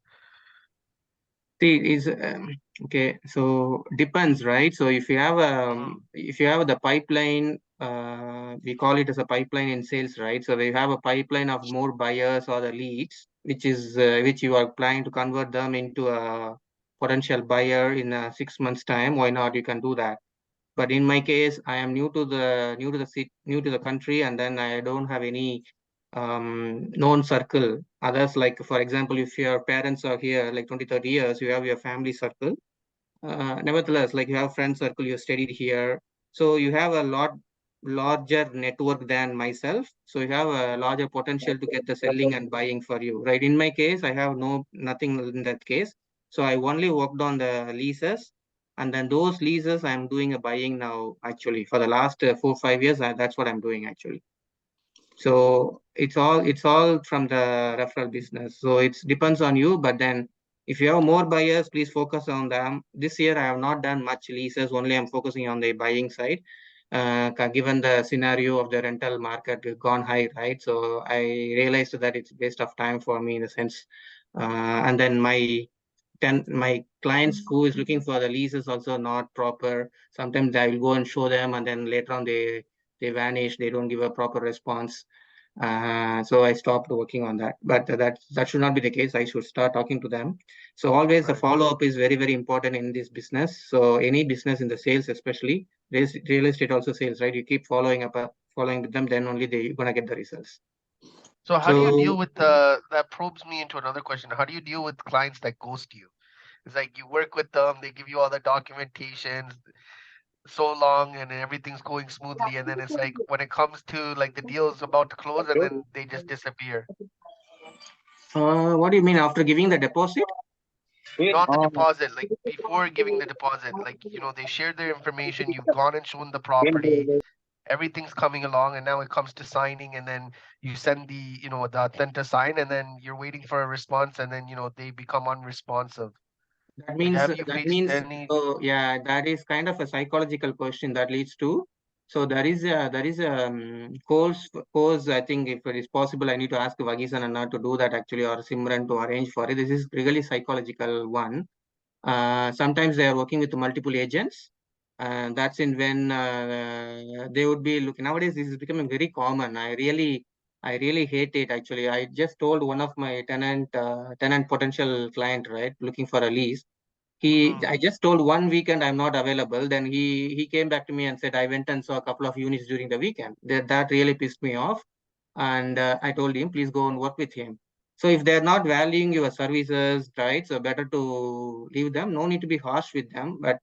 See, is okay. So depends, right? So if you have the pipeline, we call it as a pipeline in sales, right? So we have a pipeline of more buyers or the leads, which you are planning to convert them into a potential buyer in 6 months' time. Why not? You can do that. But in my case, I am new to the country, and then I don't have any known circle. Others, like for example, if your parents are here like 20, 30 years, you have your family circle. Nevertheless, like you have friend circle, you studied here, so you have a larger network than myself. So you have a larger potential to get the selling and buying for you, right? In my case, I have nothing in that case. So I only worked on the leases, and then those leases I'm doing a buying now. Actually, for the last 4, 5 years, that's what I'm doing actually. So it's all from the referral business. So it depends on you, but then if you have more buyers, please focus on them. This year I have not done much leases, only I'm focusing on the buying side. Given the scenario of the rental market gone high, right? So I realized that it's waste of time for me in a sense. And then my clients who is looking for the leases also not proper. Sometimes I will go and show them, and then later on they vanish. They don't give a proper response. So I stopped working on that. But that should not be the case. I should start talking to them. So always the Right. follow up is very, very important in this business. So any business in the sales, especially real estate also sales, right? You keep following with them, then only you're gonna get the results. So how do you deal So with that probes me into another question. How do you deal with clients that ghost you? It's like you work with them, they give you all the documentation so long and everything's going smoothly, and then it's like when it comes to like the deal is about to close and then they just disappear. what do you mean after giving the deposit? Not the deposit, like before giving the deposit, like they shared their information, you've gone and shown the property, everything's coming along, and now it comes to signing, and then you send the authentic sign, and then you're waiting for a response, and then they become unresponsive. That Like, means have you that faced means any? oh yeah, that is kind of a psychological question that leads to. So there is a course. I think if it is possible, I need to ask Vagisan Anna to do that actually, or Simran to arrange for it. This is really psychological one. Sometimes they are working with multiple agents, and that's in when they would be looking. Nowadays, this is becoming very common. I really hate it actually. I just told one of my tenant potential client, right, looking for a lease. I just told one weekend I'm not available. Then he came back to me and said I went and saw a couple of units during the weekend. That really pissed me off. And I told him, please go and work with him. So if they're not valuing your services, right, so better to leave them. No need to be harsh with them, but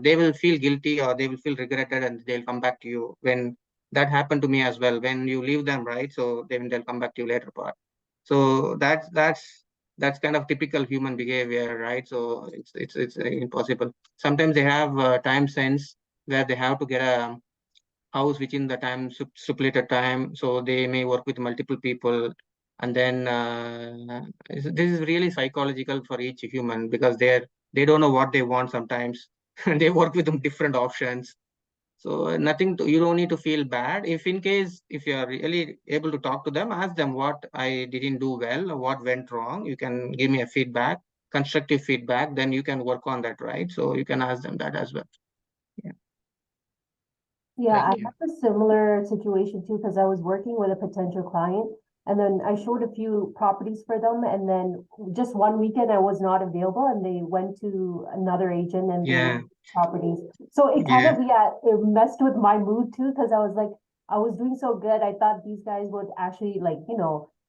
they will feel guilty or they will feel regretted and they'll come back to you. When that happened to me as well, when you leave them, right, so they'll come back to you later part. So that's kind of typical human behavior, right? So it's impossible. Sometimes they have time sense where they have to get a house within the time stipulated time, so they may work with multiple people. And then this is really psychological for each human because they don't know what they want sometimes. And they work with them different options. So nothing to, you don't need to feel bad. If in case, if you are really able to talk to them, ask them what I didn't do well or what went wrong. You can give me a feedback, constructive feedback, then you can work on that, right? So you can ask them that as well. Yeah. Yeah, I Thank you. have a similar situation too, because I was working with a potential client and then I showed a few properties for them. And then just one weekend I was not available and they went to another agent and they Yeah. properties. So it kind Yeah. of, it messed with my mood too, because I was like, I was doing so good. I thought these guys would actually like,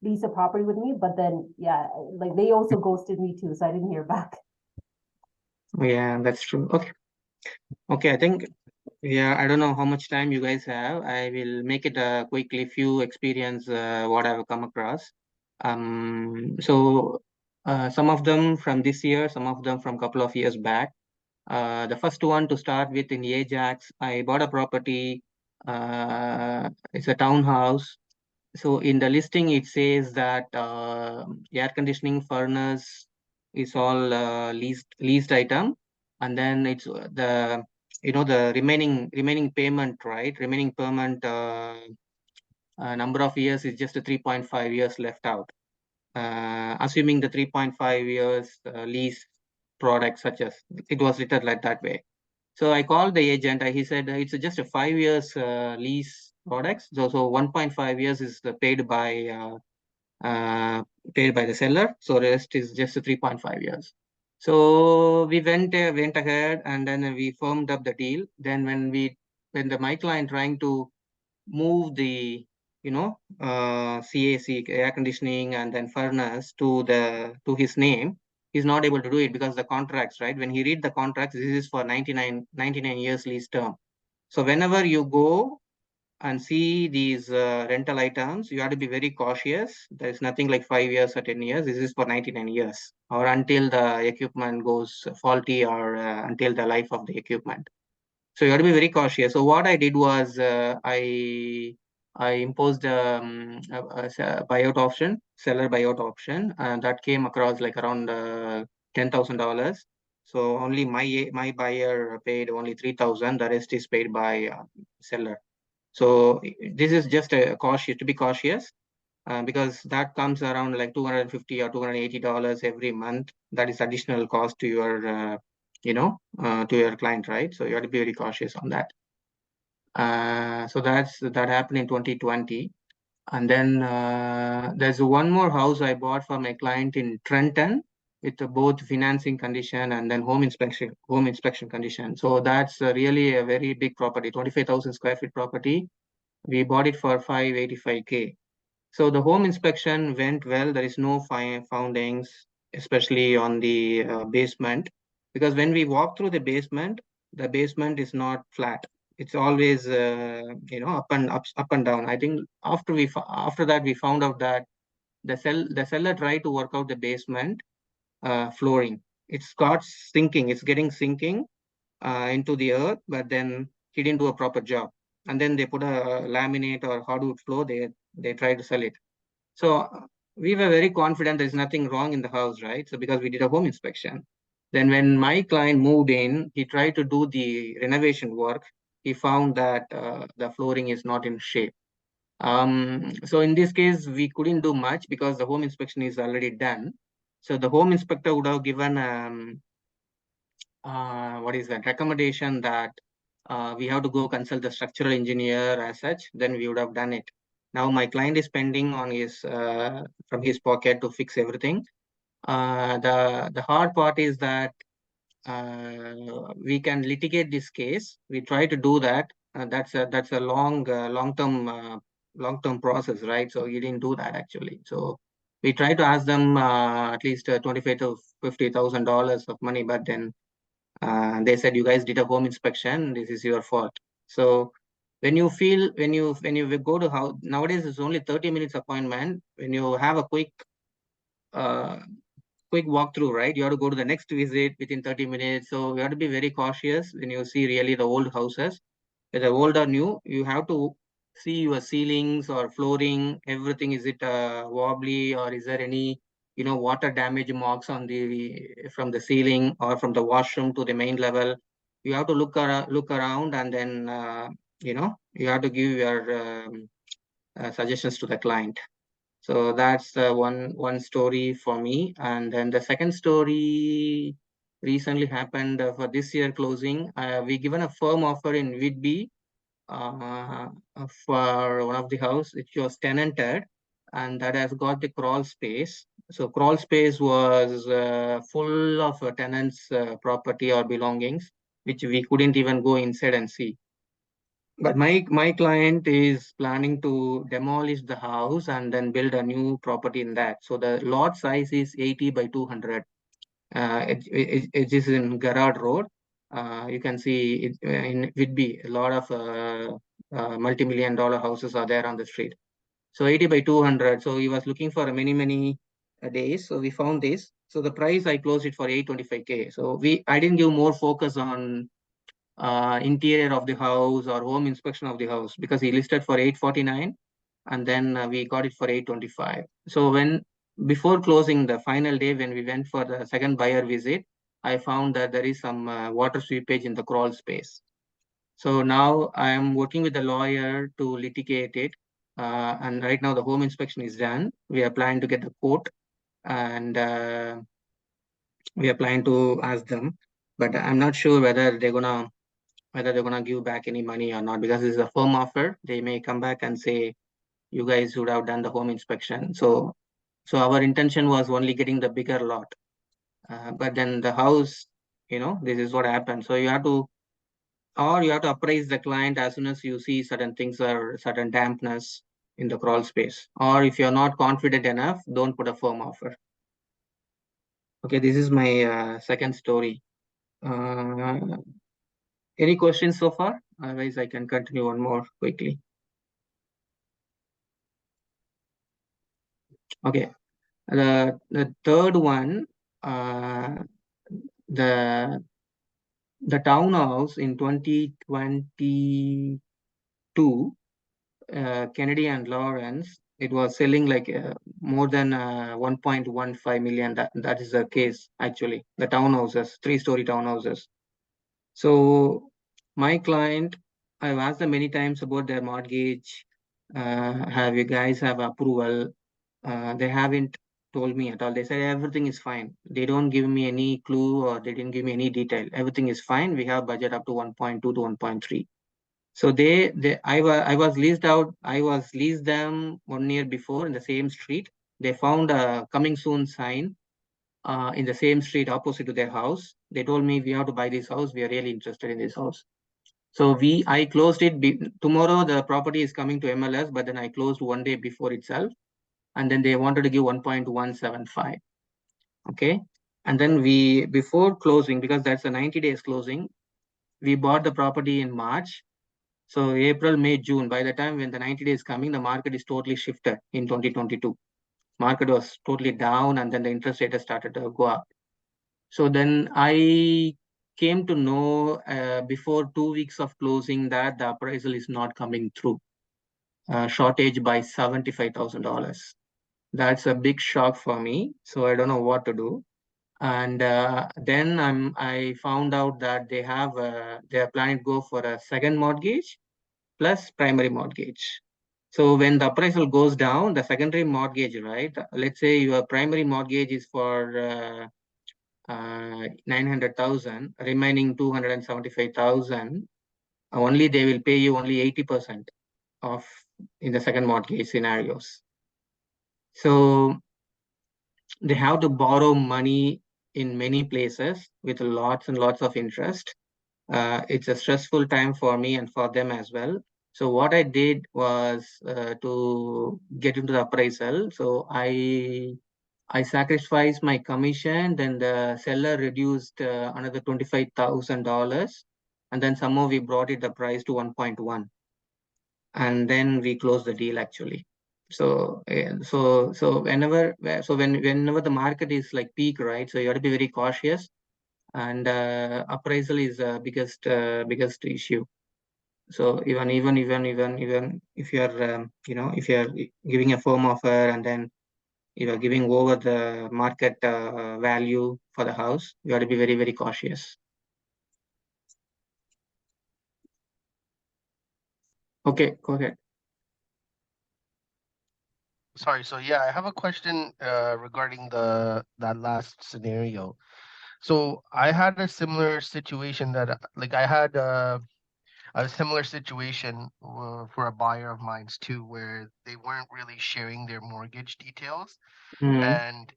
lease a property with me. But then, yeah, like they also ghosted me too. So I didn't hear back. Yeah, that's true. Okay. Okay, I think, yeah, I don't know how much time you guys have. I will make it quickly, few experience what I've come across. So some of them from this year, some of them from couple of years back. The first one to start with in Ajax, I bought a property. It's a townhouse. So in the listing, it says that air conditioning, furnace is all leased item, and then it's the the remaining payment, right? Remaining payment number of years is just a 3.5 years left out. Assuming the 3.5 years lease product, such as it was written like that way. So I called the agent. He said it's just a 5 years lease products. So 1.5 years is paid by the seller. So rest is just 3.5 years. So we went ahead and then we firmed up the deal. Then when my client trying to move the CAC, air conditioning, and then furnace to his name, he's not able to do it because the contracts, right? When he read the contracts, this is for 99 years lease term. So whenever you go and see these rental items, you have to be very cautious. There is nothing like 5 years or 10 years. This is for 99 years or until the equipment goes faulty or until the life of the equipment. So you have to be very cautious. So what I did was I imposed a buyout option, seller buyout option, and that came across like around $10,000. So only my buyer paid only 3,000. The rest is paid by seller. So this is just a cautious to be cautious because that comes around like $250 or $280 every month. That is additional cost to your to your client, right? So you have to be very cautious on that. So that happened in 2020. And then there's one more house I bought for my client in Trenton with both financing condition and then home inspection condition. So that's really a very big property, 25,000 square feet property. We bought it for 585K. So the home inspection went well. There is no foundings, especially on the basement, because when we walk through the basement is not flat. It's always up and down. I think after that we found out that the seller tried to work out the basement flooring. It's got sinking. It's getting sinking into the earth, but then he didn't do a proper job. And then they put a laminate or hardwood floor. They try to sell it. So we were very confident there's nothing wrong in the house, right? So because we did a home inspection. Then when my client moved in, he tried to do the renovation work. he found that the flooring is not in shape. So in this case, we couldn't do much because the home inspection is already done. So the home inspector would have given what is that recommendation that we have to go consult the structural engineer as such, then we would have done it. Now my client is spending on his from his pocket to fix everything. The hard part is that we can litigate this case. We try to do that. That's a long-term process, right? So he didn't do that actually. So we try to ask them at least $25,000 to $50,000 of money, but then they said, you guys did a home inspection, this is your fault. So when you go to house, nowadays it's only 30 minutes appointment. When you have a quick walkthrough, right? You have to go to the next visit within 30 minutes. So you have to be very cautious when you see really the old houses. Whether old or new, you have to see your ceilings or flooring, everything. Is it wobbly, or is there any water damage marks on from the ceiling or from the washroom to the main level? You have to look around, and then you have to give your suggestions to the client. So that's one story for me. And then the second story recently happened for this year closing. We given a firm offer in Whitby for one of the house. It was tenanted, and that has got the crawl space. So crawl space was full of tenants' property or belongings, which we couldn't even go inside and see. But my client is planning to demolish the house and then build a new property in that. So the lot size is 80 by 200. It is in Garrard Road. You can see it in Whitby. A lot of multi-million dollar houses are there on the street. So 80 by 200. So he was looking for many days. So we found this. So the price I closed it for 825K. So I didn't give more focus on interior of the house or home inspection of the house because he listed for 849, and then we got it for 825. So before closing the final day, when we went for the second buyer visit, I found that there is some water seepage in the crawl space. So now I am working with the lawyer to litigate it. And right now the home inspection is done. We are planning to get the quote, and we are planning to ask them, but I'm not sure whether they're gonna give back any money or not, because this is a firm offer. They may come back and say, you guys would have done the home inspection. So our intention was only getting the bigger lot. But then the house, this is what happened. So you have to appraise the client as soon as you see certain things or certain dampness in the crawl space. Or if you're not confident enough, don't put a firm offer. Okay, this is my second story. Any questions so far? Otherwise, I can continue one more quickly. Okay, the third one, the townhouse in 2022, Kennedy and Lawrence, it was selling like more than 1.15 million. That is the case actually. The townhouses, 3-story townhouses. So my client, I've asked them many times about their mortgage. Have you guys have approval? They haven't told me at all. They said everything is fine. They don't give me any clue, or they didn't give me any detail. Everything is fine. We have budget up to 1.2 to 1.3. So I was leased out. I was leased them 1 year before in the same street. They found a coming soon sign in the same street opposite to their house. They told me, we have to buy this house. We are really interested in this house. So I closed it. Tomorrow the property is coming to MLS, but then I closed 1 day before itself. And then they wanted to give 1.175. Okay. And then before closing, because that's a 90 days closing, we bought the property in March. So April, May, June, by the time when the 90 days coming, the market is totally shifted in 2022. Market was totally down, and then the interest rate has started to go up. So then I came to know before 2 weeks of closing that the appraisal is not coming through. Shortage by $75,000. That's a big shock for me. So I don't know what to do. And then I found out that they are planning to go for a second mortgage plus primary mortgage. So when the appraisal goes down, the secondary mortgage, right? Let's say your primary mortgage is for 900,000, remaining 275,000. Only they will pay you only 80% of in the second mortgage scenarios. So they have to borrow money in many places with lots and lots of interest. It's a stressful time for me and for them as well. So what I did was to get into the appraisal. So I sacrificed my commission, then the seller reduced another $25,000, and then somehow we brought it the price to 1.1, and then we closed the deal actually. So whenever the market is like peak, right? So you have to be very cautious, and appraisal is biggest issue. So even if you are if you are giving a firm offer and then you are giving over the market value for the house, you have to be very, very cautious. Okay, go ahead. Sorry, so yeah, I have a question regarding that last scenario. So I had a similar situation that like I had a similar situation for a buyer of mine's too, where they weren't really sharing their mortgage details, and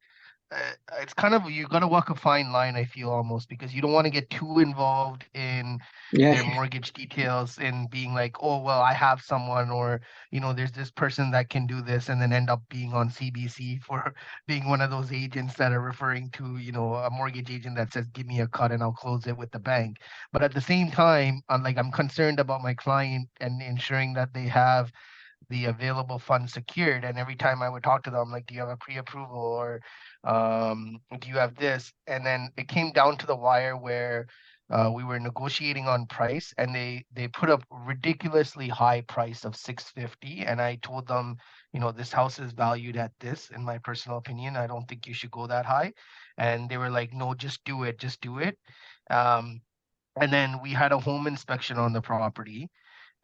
it's kind of you got to walk a fine line, I feel almost, because you don't want to get too involved in Yeah. their mortgage details and being like, oh, well, I have someone, or there's this person that can do this, and then end up being on CBC for being one of those agents that are referring to, a mortgage agent that says, give me a cut and I'll close it with the bank. But at the same time, I'm concerned about my client and ensuring that they have the available funds secured. And every time I would talk to them, like, do you have a pre-approval, or do you have this? And then it came down to the wire where we were negotiating on price, and they put a ridiculously high price of 650. And I told them, this house is valued at this. In my personal opinion, I don't think you should go that high. And they were like, no, just do it, just do it. And then we had a home inspection on the property,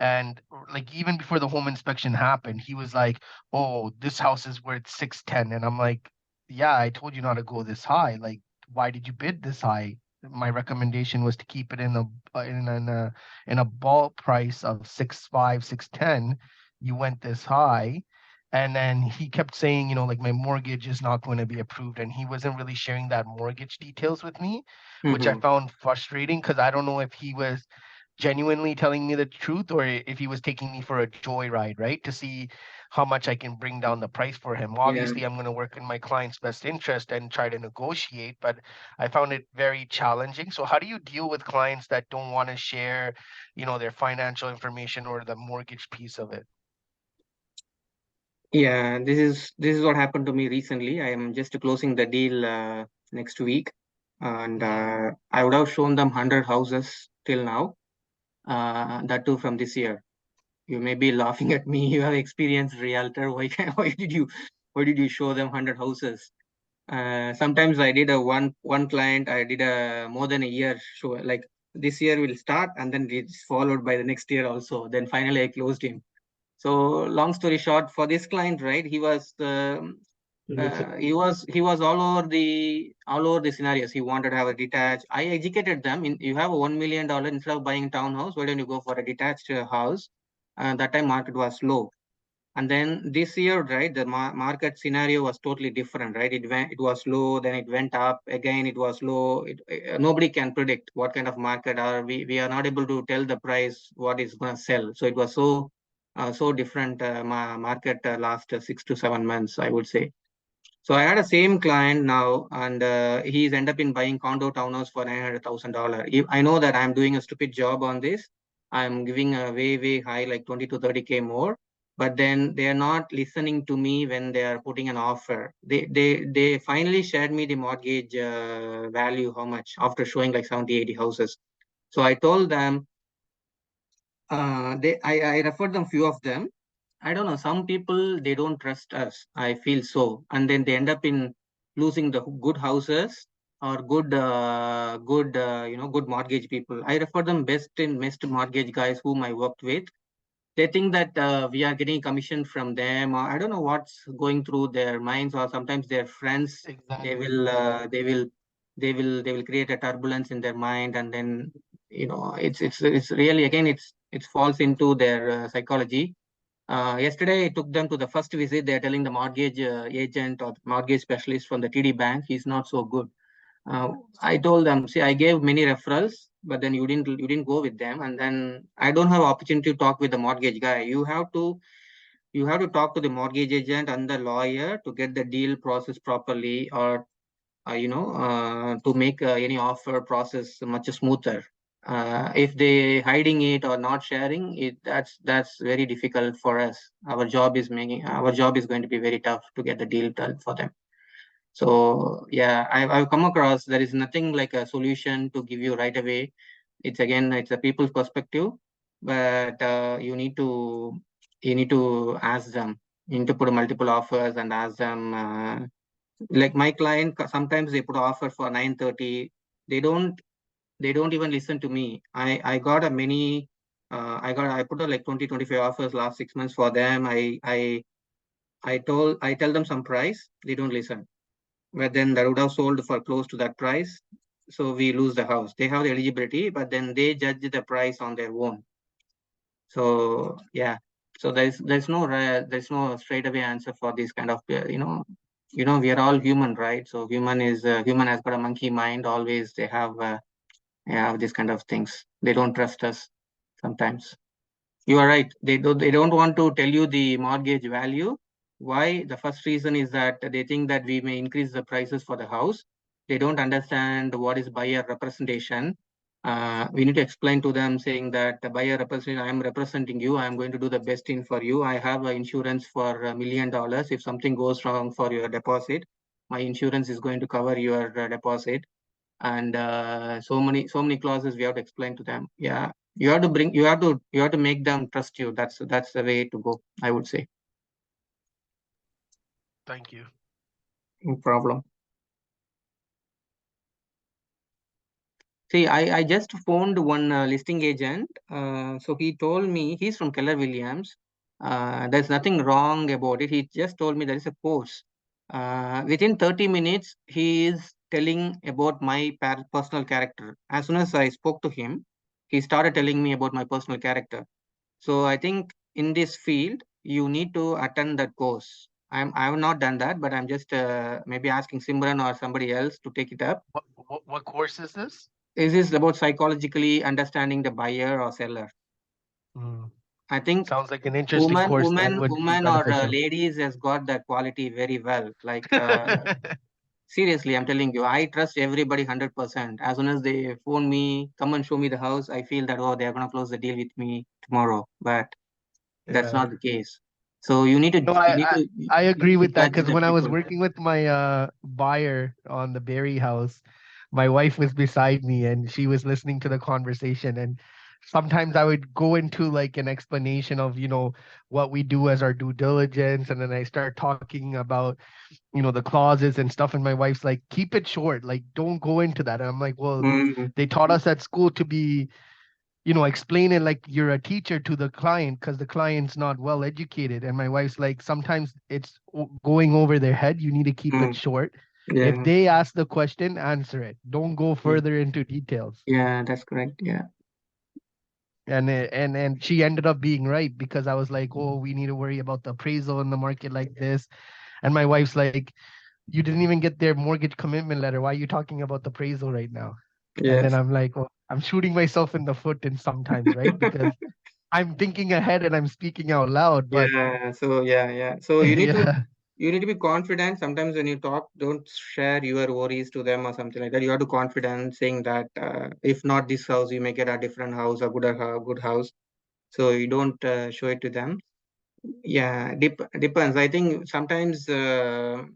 and like even before the home inspection happened, he was like, oh, this house is worth 610. And I'm like, yeah, I told you not to go this high. Like, why did you bid this high? My recommendation was to keep it in a ball price of 6.5, 610. You went this high. And then he kept saying, like, my mortgage is not going to be approved, and he wasn't really sharing that mortgage details with me, which I found frustrating, because I don't know if he was genuinely telling me the truth, or if he was taking me for a joyride, right? To see how much I can bring down the price for him. Obviously, I'm going to work in my client's best interest and try to negotiate, but I found it very challenging. So how do you deal with clients that don't want to share, their financial information or the mortgage piece of it? Yeah, this is what happened to me recently. I am just closing the deal next week, and I would have shown them 100 houses till now, that too from this year. You may be laughing at me. You have experienced realtor. Why did you show them 100 houses? Sometimes I did one client. I did a more than a year show. Like this year will start, and then it's followed by the next year also. Then finally I closed him. So long story short, for this client, right? He was all over the scenarios. He wanted to have a detached. I educated them. You have a $1 million, instead of buying a townhouse, why don't you go for a detached house? That time market was low. And then this year, right, the market scenario was totally different, right? It was low, then it went up again. It was low. Nobody can predict what kind of market are we are not able to tell the price what is going to sell. So it was so different market last 6 to 7 months, I would say. So I had a same client now, and he's end up in buying condo townhouse for $900,000. I know that I'm doing a stupid job on this. I'm giving a way high, like 20 to 30K more. But then they are not listening to me when they are putting an offer. They finally shared me the mortgage value, how much, after showing like 70, 80 houses. So I told them, I referred them few of them. I don't know. Some people, they don't trust us. I feel so. And then they end up in losing the good houses. or good good mortgage people. I refer them best mortgage guys whom I worked with. They think that we are getting commission from them, or I don't know what's going through their minds, or sometimes their friends, they Exactly. will they will create a turbulence in their mind, and then it's really, again, it falls into their psychology. Yesterday I took them to the first visit. They're telling the mortgage agent or mortgage specialist from the TD bank, he's not so good. I told them, see, I gave many referrals, but then you didn't go with them, and then I don't have opportunity to talk with the mortgage guy. You have to talk to the mortgage agent and the lawyer to get the deal process properly, or to make any offer process much smoother. If they hiding it or not sharing it, that's very difficult for us. Our job is going to be very tough to get the deal done for them. So yeah, I've come across there is nothing like a solution to give you right away. It's a people's perspective, but you need to ask them. You need to put multiple offers and ask them. Like my client, sometimes they put an offer for 9:30. They don't even listen to me. I got a many. I put a like 20-25 offers last 6 months for them. I tell them some price. They don't listen, but then that would have sold for close to that price. So we lose the house. They have the eligibility, but then they judge the price on their own. So yeah, so there's no straight away answer for this kind of we are all human, right? So human has got a monkey mind. Always they have these kind of things. They don't trust us sometimes. You are right. They don't want to tell you the mortgage value. Why? The first reason is that they think that we may increase the prices for the house. They don't understand what is buyer representation. We need to explain to them saying that the buyer representation, I am representing you. I am going to do the best thing for you. I have insurance for $1 million. If something goes wrong for your deposit, my insurance is going to cover your deposit. And so many clauses we have to explain to them. Yeah, you have to make them trust you. That's the way to go, I would say. Thank you. No problem. See, I just phoned one listing agent. So he told me he's from Keller Williams. There's nothing wrong about it. He just told me there is a course. Within 30 minutes, he is telling about my personal character. As soon as I spoke to him, he started telling me about my personal character. So I think in this field, you need to attend that course. I have not done that, but I'm just maybe asking Simran or somebody else to take it up. What course is this? Is this about psychologically understanding the buyer or seller? Mm. I think Sounds like an interesting woman, course that woman, would be woman or beneficial. ladies has got that quality very well. Like seriously, I'm telling you, I trust everybody 100%. As soon as they phone me, come and show me the house, I feel that they're gonna close the deal with me tomorrow. But that's Yeah. not the case. So you need to No, you need to I you agree need to with that judge because the when I was people. working with my buyer on the Berry house, my wife was beside me and she was listening to the conversation. And sometimes I would go into like an explanation of, what we do as our due diligence. And then I start talking about, the clauses and stuff. And my wife's like, keep it short. Like, don't go into that. And I'm like, well, Mm, they taught us at school to be explain it like you're a teacher to the client because the client's not well educated. And my wife's like, sometimes it's going over their head. You need to keep it mm, short. If yeah, they ask the question, answer it. Don't go yeah, further into details. yeah, that's correct. Yeah. And she ended up being right because I was like, oh, we need to worry about the appraisal in the market like this. And my wife's like, you didn't even get their mortgage commitment letter. Why are you talking about the appraisal right now? And then Yes. I'm like, well, I'm shooting myself in the foot in sometimes, right? Because I'm thinking ahead and I'm speaking out loud, but Yeah. So yeah. So you need to yeah, you need to be confident. Sometimes when you talk, don't share your worries to them or something like that. You have to confident saying that if not this house, you may get a different house, a good house. So you don't show it to them. Yeah, depends. I think sometimes that's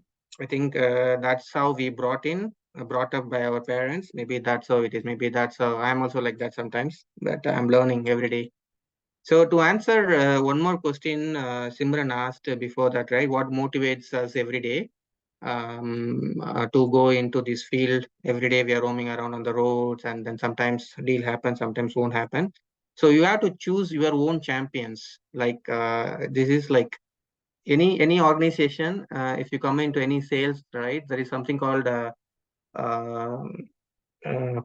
how we brought up by our parents. Maybe that's how it is. Maybe that's how I'm also like that sometimes. But I'm learning every day. So to answer one more question, Simran asked before that, right? What motivates us every day? to go into this field. Every day we are roaming around on the roads, and then sometimes deal happens, sometimes won't happen. So you have to choose your own champions. Like this is like any organization. If you come into any sales, right, there is something called uh,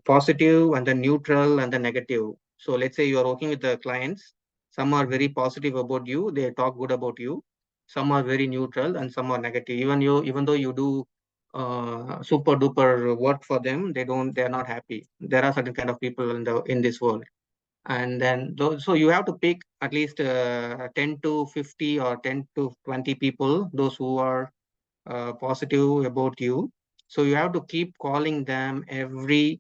positive and the neutral and the negative. So let's say you are working with the clients. Some are very positive about you, they talk good about you. Some are very neutral and some are negative. Even though you do super duper work for them, they are not happy. There are certain kind of people in this world. And then those, so you have to pick at least 10 to 50 or 10 to 20 people, those who are positive about you. So you have to keep calling them every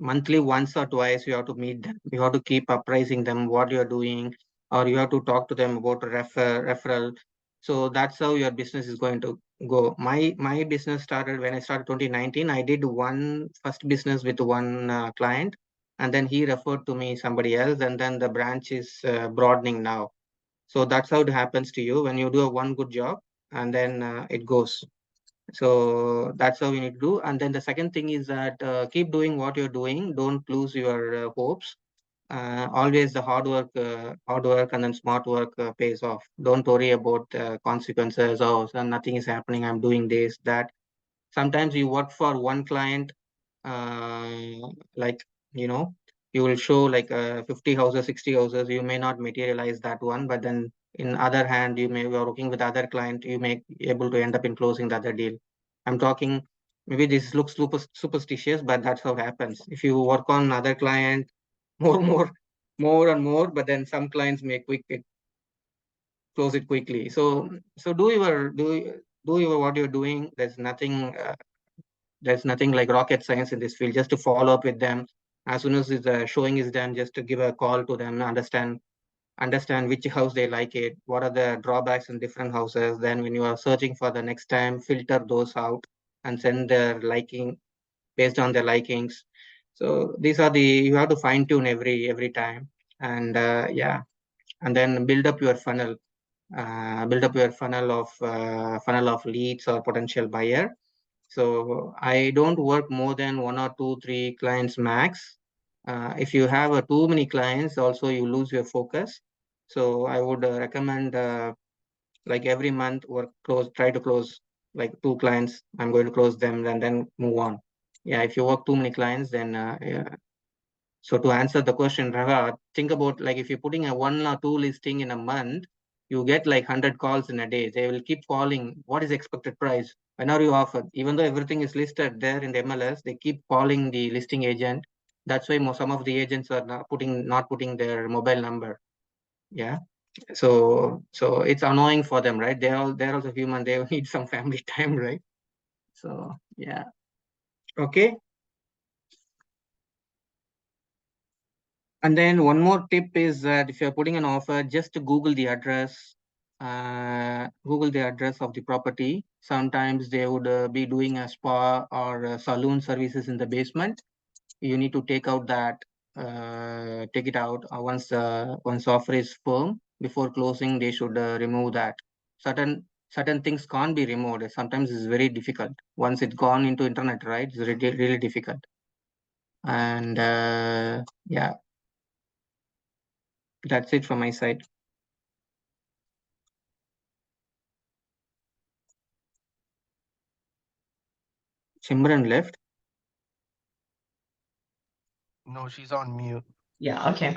monthly, once or twice. You have to meet them, you have to keep appraising them what you're doing, or you have to talk to them about referral. So that's how your business is going to go. My business started when I started 2019. I did one first business with one client, and then he referred to me somebody else, and then the branch is broadening now. So that's how it happens to you when you do a one good job, and then it goes. So that's how you need to do. And then the second thing is that keep doing what you're doing. Don't lose your hopes. Always the hard work and then smart work pays off. Don't worry about consequences. Oh, so nothing is happening. I'm doing this, that. Sometimes you work for one client, like, you know, you will show like 50 houses, 60 houses. You may not materialize that one, but then in other hand, you may be working with other client. You may be able to end up in closing the other deal. I'm talking, maybe this looks superstitious, but that's how it happens. If you work on other client more and more, but then some clients may close it quickly. So do your what you're doing. There's nothing like rocket science in this field. Just to follow up with them as soon as the showing is done, just to give a call to them, understand which house they like it, what are the drawbacks in different houses. Then when you are searching for the next time, filter those out and send their liking based on their likings. So these are the, you have to fine tune every time. And yeah, and then build up your funnel. Build up your funnel of leads or potential buyer. So I don't work more than one or two, three clients max. If you have too many clients, also you lose your focus. So I would recommend like every month try to close like two clients. I'm going to close them and then move on. Yeah, if you work too many clients, then yeah. So to answer the question, Raga, think about like if you're putting a one or two listing in a month, you get like 100 calls in a day. They will keep calling. What is expected price? When are you offered? Even though everything is listed there in the MLS, they keep calling the listing agent. That's why some of the agents are not putting their mobile number. Yeah. So it's annoying for them, right? They're also human. They need some family time, right? So yeah. Okay. And then one more tip is that if you're putting an offer, just to Google the address. Google the address of the property. Sometimes they would be doing a spa or saloon services in the basement. You need to take it out once offer is firm. Before closing, they should remove that. Certain things can't be removed. Sometimes it's very difficult. Once it's gone into internet, right? It's really difficult. And yeah. That's it from my side. Simran left. No, she's on mute. Yeah, okay.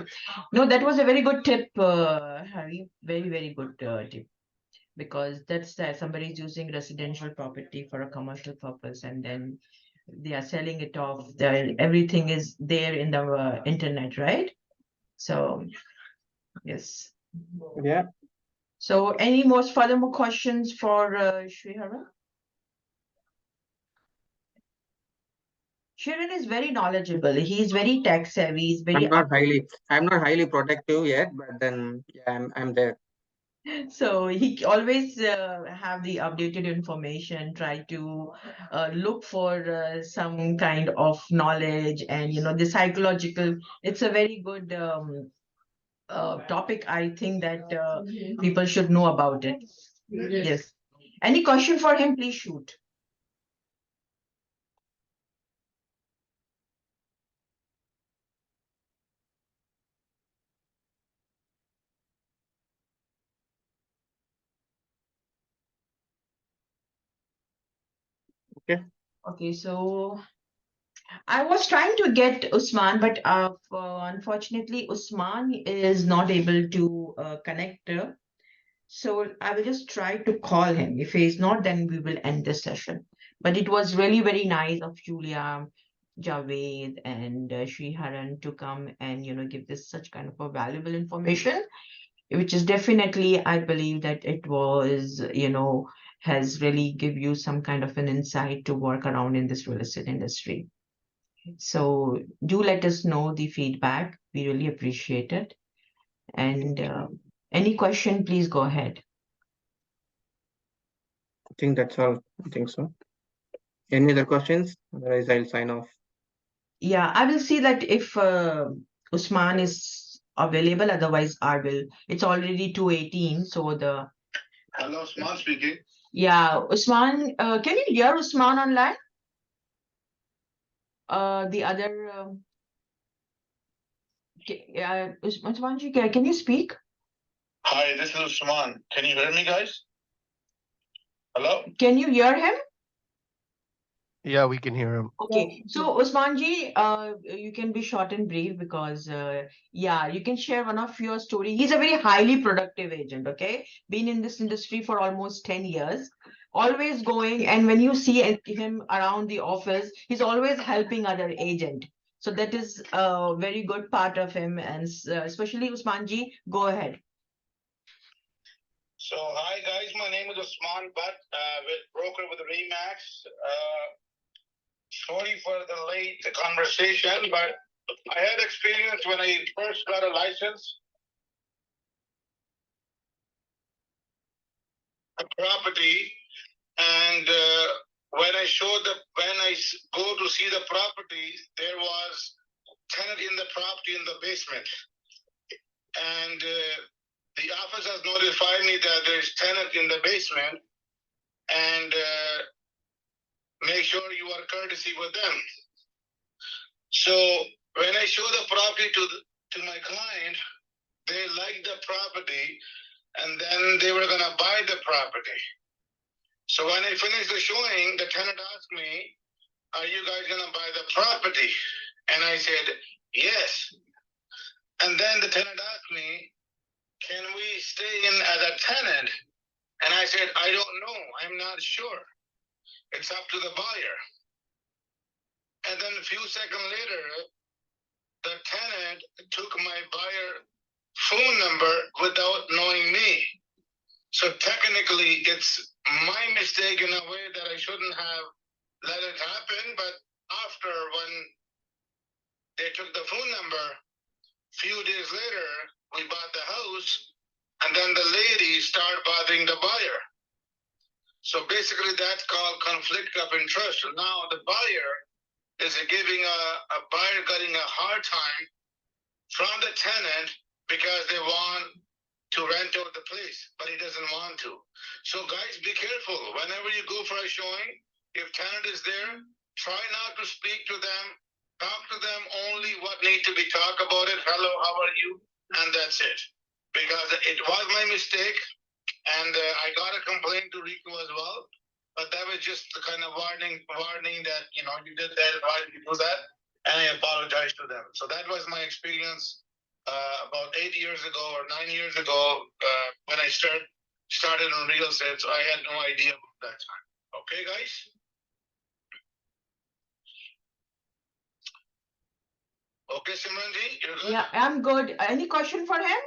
No, that was a very good tip, Harry. Very, very good tip. Because that's somebody is using residential property for a commercial purpose, and then they are selling it off. Everything is there in the internet, right? So, yes. Yeah. So, any further questions for Srihara? Shirin is very knowledgeable. He's very tech savvy. He's very I'm not highly protective yet, but then yeah, I'm there. so he always have the updated information, try to look for some kind of knowledge, and the psychological. It's a very good topic. I think that people should know about it. Yes. Any question for him, please shoot. Okay. Okay, so I was trying to get Usman, but unfortunately, Usman is not able to connect. So I will just try to call him. If he's not, then we will end this session. But it was really very nice of Julia, Javed, and Sriharan to come and give this such kind of a valuable information, which is definitely, I believe that it was has really give you some kind of an insight to work around in this real estate industry. So do let us know the feedback. We really appreciate it. And any question, please go ahead. I think that's all. I think so. Any other questions? Otherwise, I'll sign off. Yeah, I will see that if Usman is available. Otherwise, I will. It's already 2:18, so the. Hello, Usman speaking. Yeah, Usman, can you hear Usman online? The other. Usmanji, can you speak? Hi, this is Usman. Can you hear me, guys? Hello? Can you hear him? Yeah, we can hear him. Okay, so Usmanji, you can be short and brief because, yeah, you can share one of your story. He's a very highly productive agent, okay? Been in this industry for almost 10 years, always going. And when you see him around the office, he's always helping other agent. So that is a very good part of him. And especially Usmanji, go ahead. So, hi, guys. My name is Usman Butt, with broker with Remax. Sorry for the late conversation, but I had experience when I first got a license. A property, and when I go to see the property, there was tenant in the property in the basement, and the office has notified me that there's tenant in the basement, and make sure you are courtesy with them. So when I show the property to my client, they liked the property, and then they were gonna buy the property. So when I finished the showing, the tenant asked me, "Are you guys gonna buy the property?" And I said, "Yes." And then the tenant asked me, "Can we stay in as a tenant?" And I said, "I don't know. I'm not sure. It's up to the buyer." And then a few seconds later, the tenant took my buyer phone number without knowing me. So technically, it's my mistake in a way that I shouldn't have let it happen. But after, when they took the phone number, few days later, we bought the house, and then the lady started bothering the buyer. So basically, that's called conflict of interest. So now the buyer is giving a buyer getting a hard time from the tenant because they want to rent out the place, but he doesn't want to. So guys, be careful. Whenever you go for a showing, if tenant is there, try not to speak to them. Talk to them only what need to be talked about it. Hello, how are you? And that's it. Because it was my mistake, and I got a complaint to Rico as well. But that was just the kind of warning that, you did that, why did you do that? And I apologize to them. So that was my experience about 8 years ago or 9 years ago when I started on real estate. So I had no idea about that time. Okay, guys? Okay, Simranji, you're good? Yeah, I'm good. Any question for him?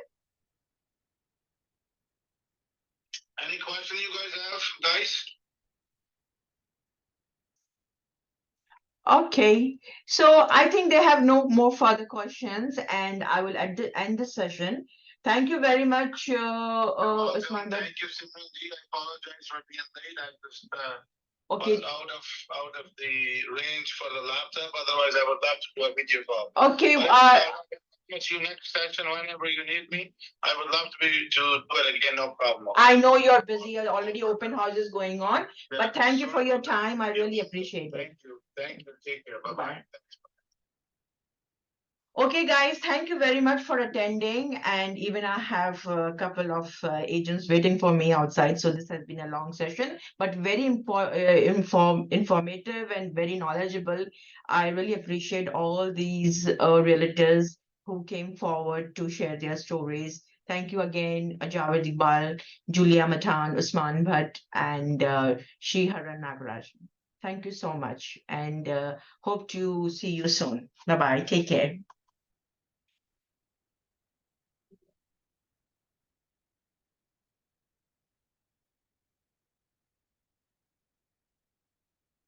Any question you guys have, guys? Okay, so I think they have no more further questions, and I will end the session. Thank you very much, Usman. Thank you, Simranji. I apologize for being late. I just Okay. was out of the range for the laptop. Otherwise, I would love to do a video call. Okay. It's your next session whenever you need me. I would love to do it again, no problem. I know you're busy, you're already open houses going on, but thank you for your time. I really appreciate it. Thank you. Thank you. Take care. Bye-bye. Okay, guys, thank you very much for attending. And even I have a couple of agents waiting for me outside. So this has been a long session, but very informative and very knowledgeable. I really appreciate all these realtors who came forward to share their stories. Thank you again, Javed Iqbal, Julia Matan, Usman Bhatt, and Shriharan Nagaraj. Thank you so much, and hope to see you soon. Bye-bye. Take care.